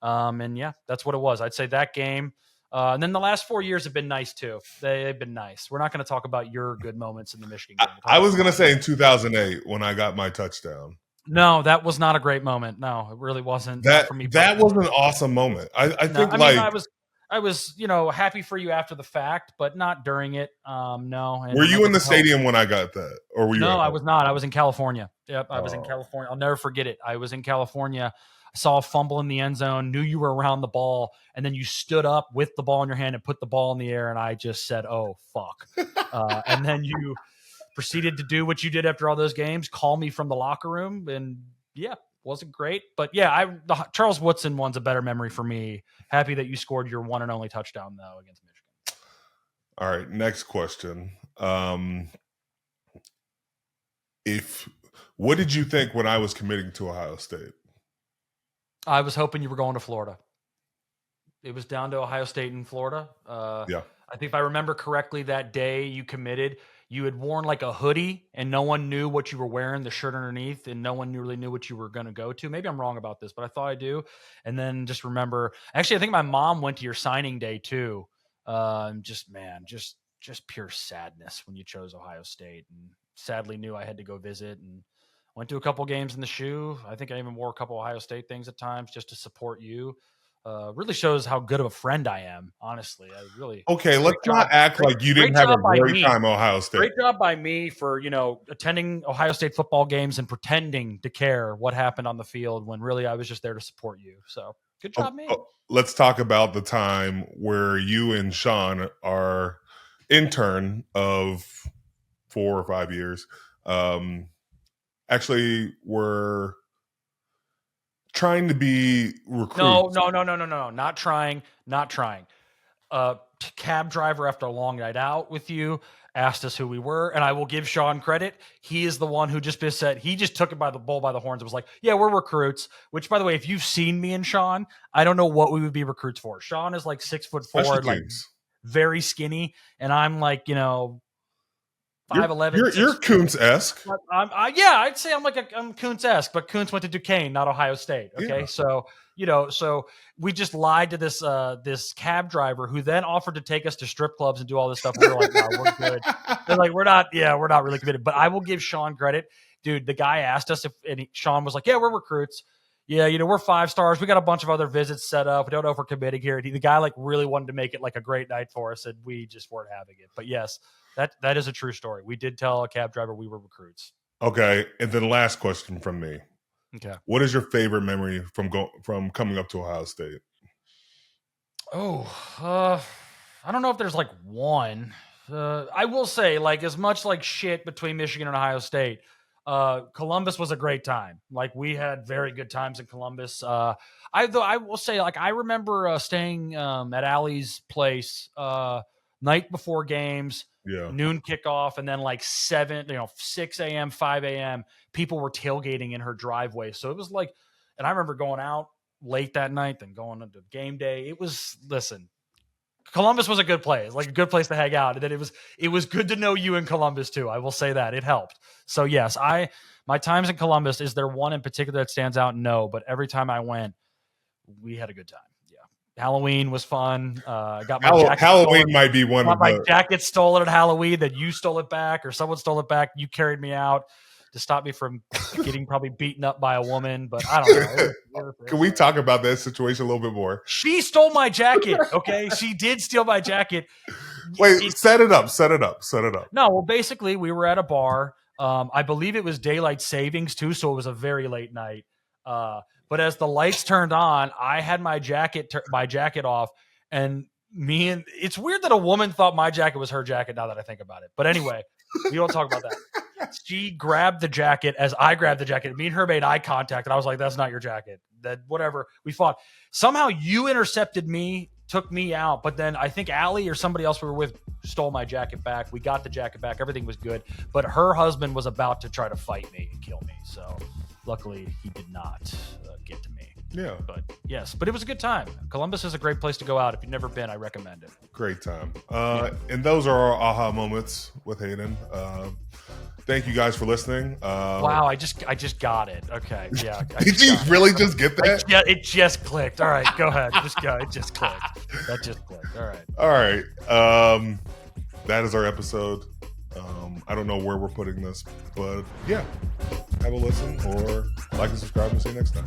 And yeah, that's what it was. I'd say that game. And then the last 4 years have been nice too. They've been nice. We're not going to talk about your good moments in the Michigan game. I was going to say in 2008 when I got my touchdown. No, that was not a great moment. No, it really wasn't. That for me. That was an awesome moment. I think I was, happy for you after the fact, but not during it. No. Were you in the stadium when I got that, or were you? No, I was not. I was in California. Yep, I was in California. I'll never forget it. I was in California. I saw a fumble in the end zone. Knew you were around the ball, and then you stood up with the ball in your hand and put the ball in the air, and I just said, "Oh fuck!" And then you proceeded to do what you did after all those games, call me from the locker room, and yeah, wasn't great. But yeah, the Charles Woodson one's a better memory for me. Happy that you scored your one and only touchdown, though, against Michigan. All right, next question. What did you think when I was committing to Ohio State? I was hoping you were going to Florida. It was down to Ohio State and Florida. Yeah. I think if I remember correctly, that day you committed, you had worn like a hoodie and no one knew what you were wearing, the shirt underneath, and no one really knew what you were going to go to. Maybe I'm wrong about this, but I thought I do. And then just remember, actually, I think my mom went to your signing day too. Just pure sadness when you chose Ohio State, and sadly knew I had to go visit, and went to a couple games in the shoe. I think I even wore a couple Ohio State things at times just to support you. Really shows how good of a friend I am, honestly. I really Okay, let's not act like you didn't have a great time at Ohio State. Great job by me for, attending Ohio State football games and pretending to care what happened on the field when really I was just there to support you. So good job, me. Let's talk about the time where you and Shawn, our intern of 4 or 5 years, actually were trying to be recruits. No, not trying. Cab driver after a long night out with you asked us who we were, and I will give Shawn credit. He is the one who just said, he just took it by the bull by the horns and was like, yeah, we're recruits, which, by the way, if you've seen me and Shawn, I don't know what we would be recruits for. Shawn is like 6'4", like very skinny, and I'm like, 5'11". You're Kuntz-esque. I'd say I'm Kuntz-esque, but Kuntz went to Duquesne, not Ohio State. Okay, yeah. So we just lied to this cab driver who then offered to take us to strip clubs and do all this stuff. We were like, no, we're good. They're like, we're not really committed. But I will give Shawn credit, dude. The guy asked us Shawn was like, yeah, we're recruits. Yeah, we're 5 stars. We got a bunch of other visits set up. We don't know if we're committing here. The guy like really wanted to make it like a great night for us, and we just weren't having it. But yes. That is a true story. We did tell a cab driver we were recruits. Okay, and then last question from me. Okay, what is your favorite memory from coming up to Ohio State? I don't know if there's like one. I will say, like, as much like shit between Michigan and Ohio State, Columbus was a great time. Like, we had very good times in Columbus. I will say, like, I remember staying at Allie's place night before games. Yeah. Noon kickoff, and then like 6 a.m., 5 a.m., people were tailgating in her driveway. So it was like, and I remember going out late that night, then going into game day. Columbus was a good place, like a good place to hang out. And then it was good to know you in Columbus too. I will say that it helped. So yes, my times in Columbus, is there one in particular that stands out? No, but every time I went, we had a good time. Halloween was fun. Got my jacket Halloween stolen. Might be one of my jacket stolen at Halloween. That you stole it back, or someone stole it back. You carried me out to stop me from getting probably beaten up by a woman. But I don't know. Can we talk about that situation a little bit more? She stole my jacket. Okay, she did steal my jacket. Wait, set it up. No, well, basically, we were at a bar. I believe it was daylight savings too, so it was a very late night. But as the lights turned on, I had my jacket off, and it's weird that a woman thought my jacket was her jacket now that I think about it. But anyway, we don't talk about that. She grabbed the jacket as I grabbed the jacket. Me and her made eye contact, and I was like, that's not your jacket. That whatever. We fought. Somehow you intercepted me, took me out, but then I think Allie or somebody else we were with stole my jacket back. We got the jacket back. Everything was good. But her husband was about to try to fight me and kill me. So luckily he did not get to me. Yeah. But yes, but it was a good time. Columbus is a great place to go out. If you've never been, I recommend it. Great time. And those are our aha moments with Hayden. Thank you guys for listening. Wow, I just got it. Okay, yeah. Did you really just get that? It just clicked. All right, go ahead. Just go. It just clicked. That just clicked. All right. That is our episode. I don't know where we're putting this, but yeah, have a listen or like and subscribe and see you next time.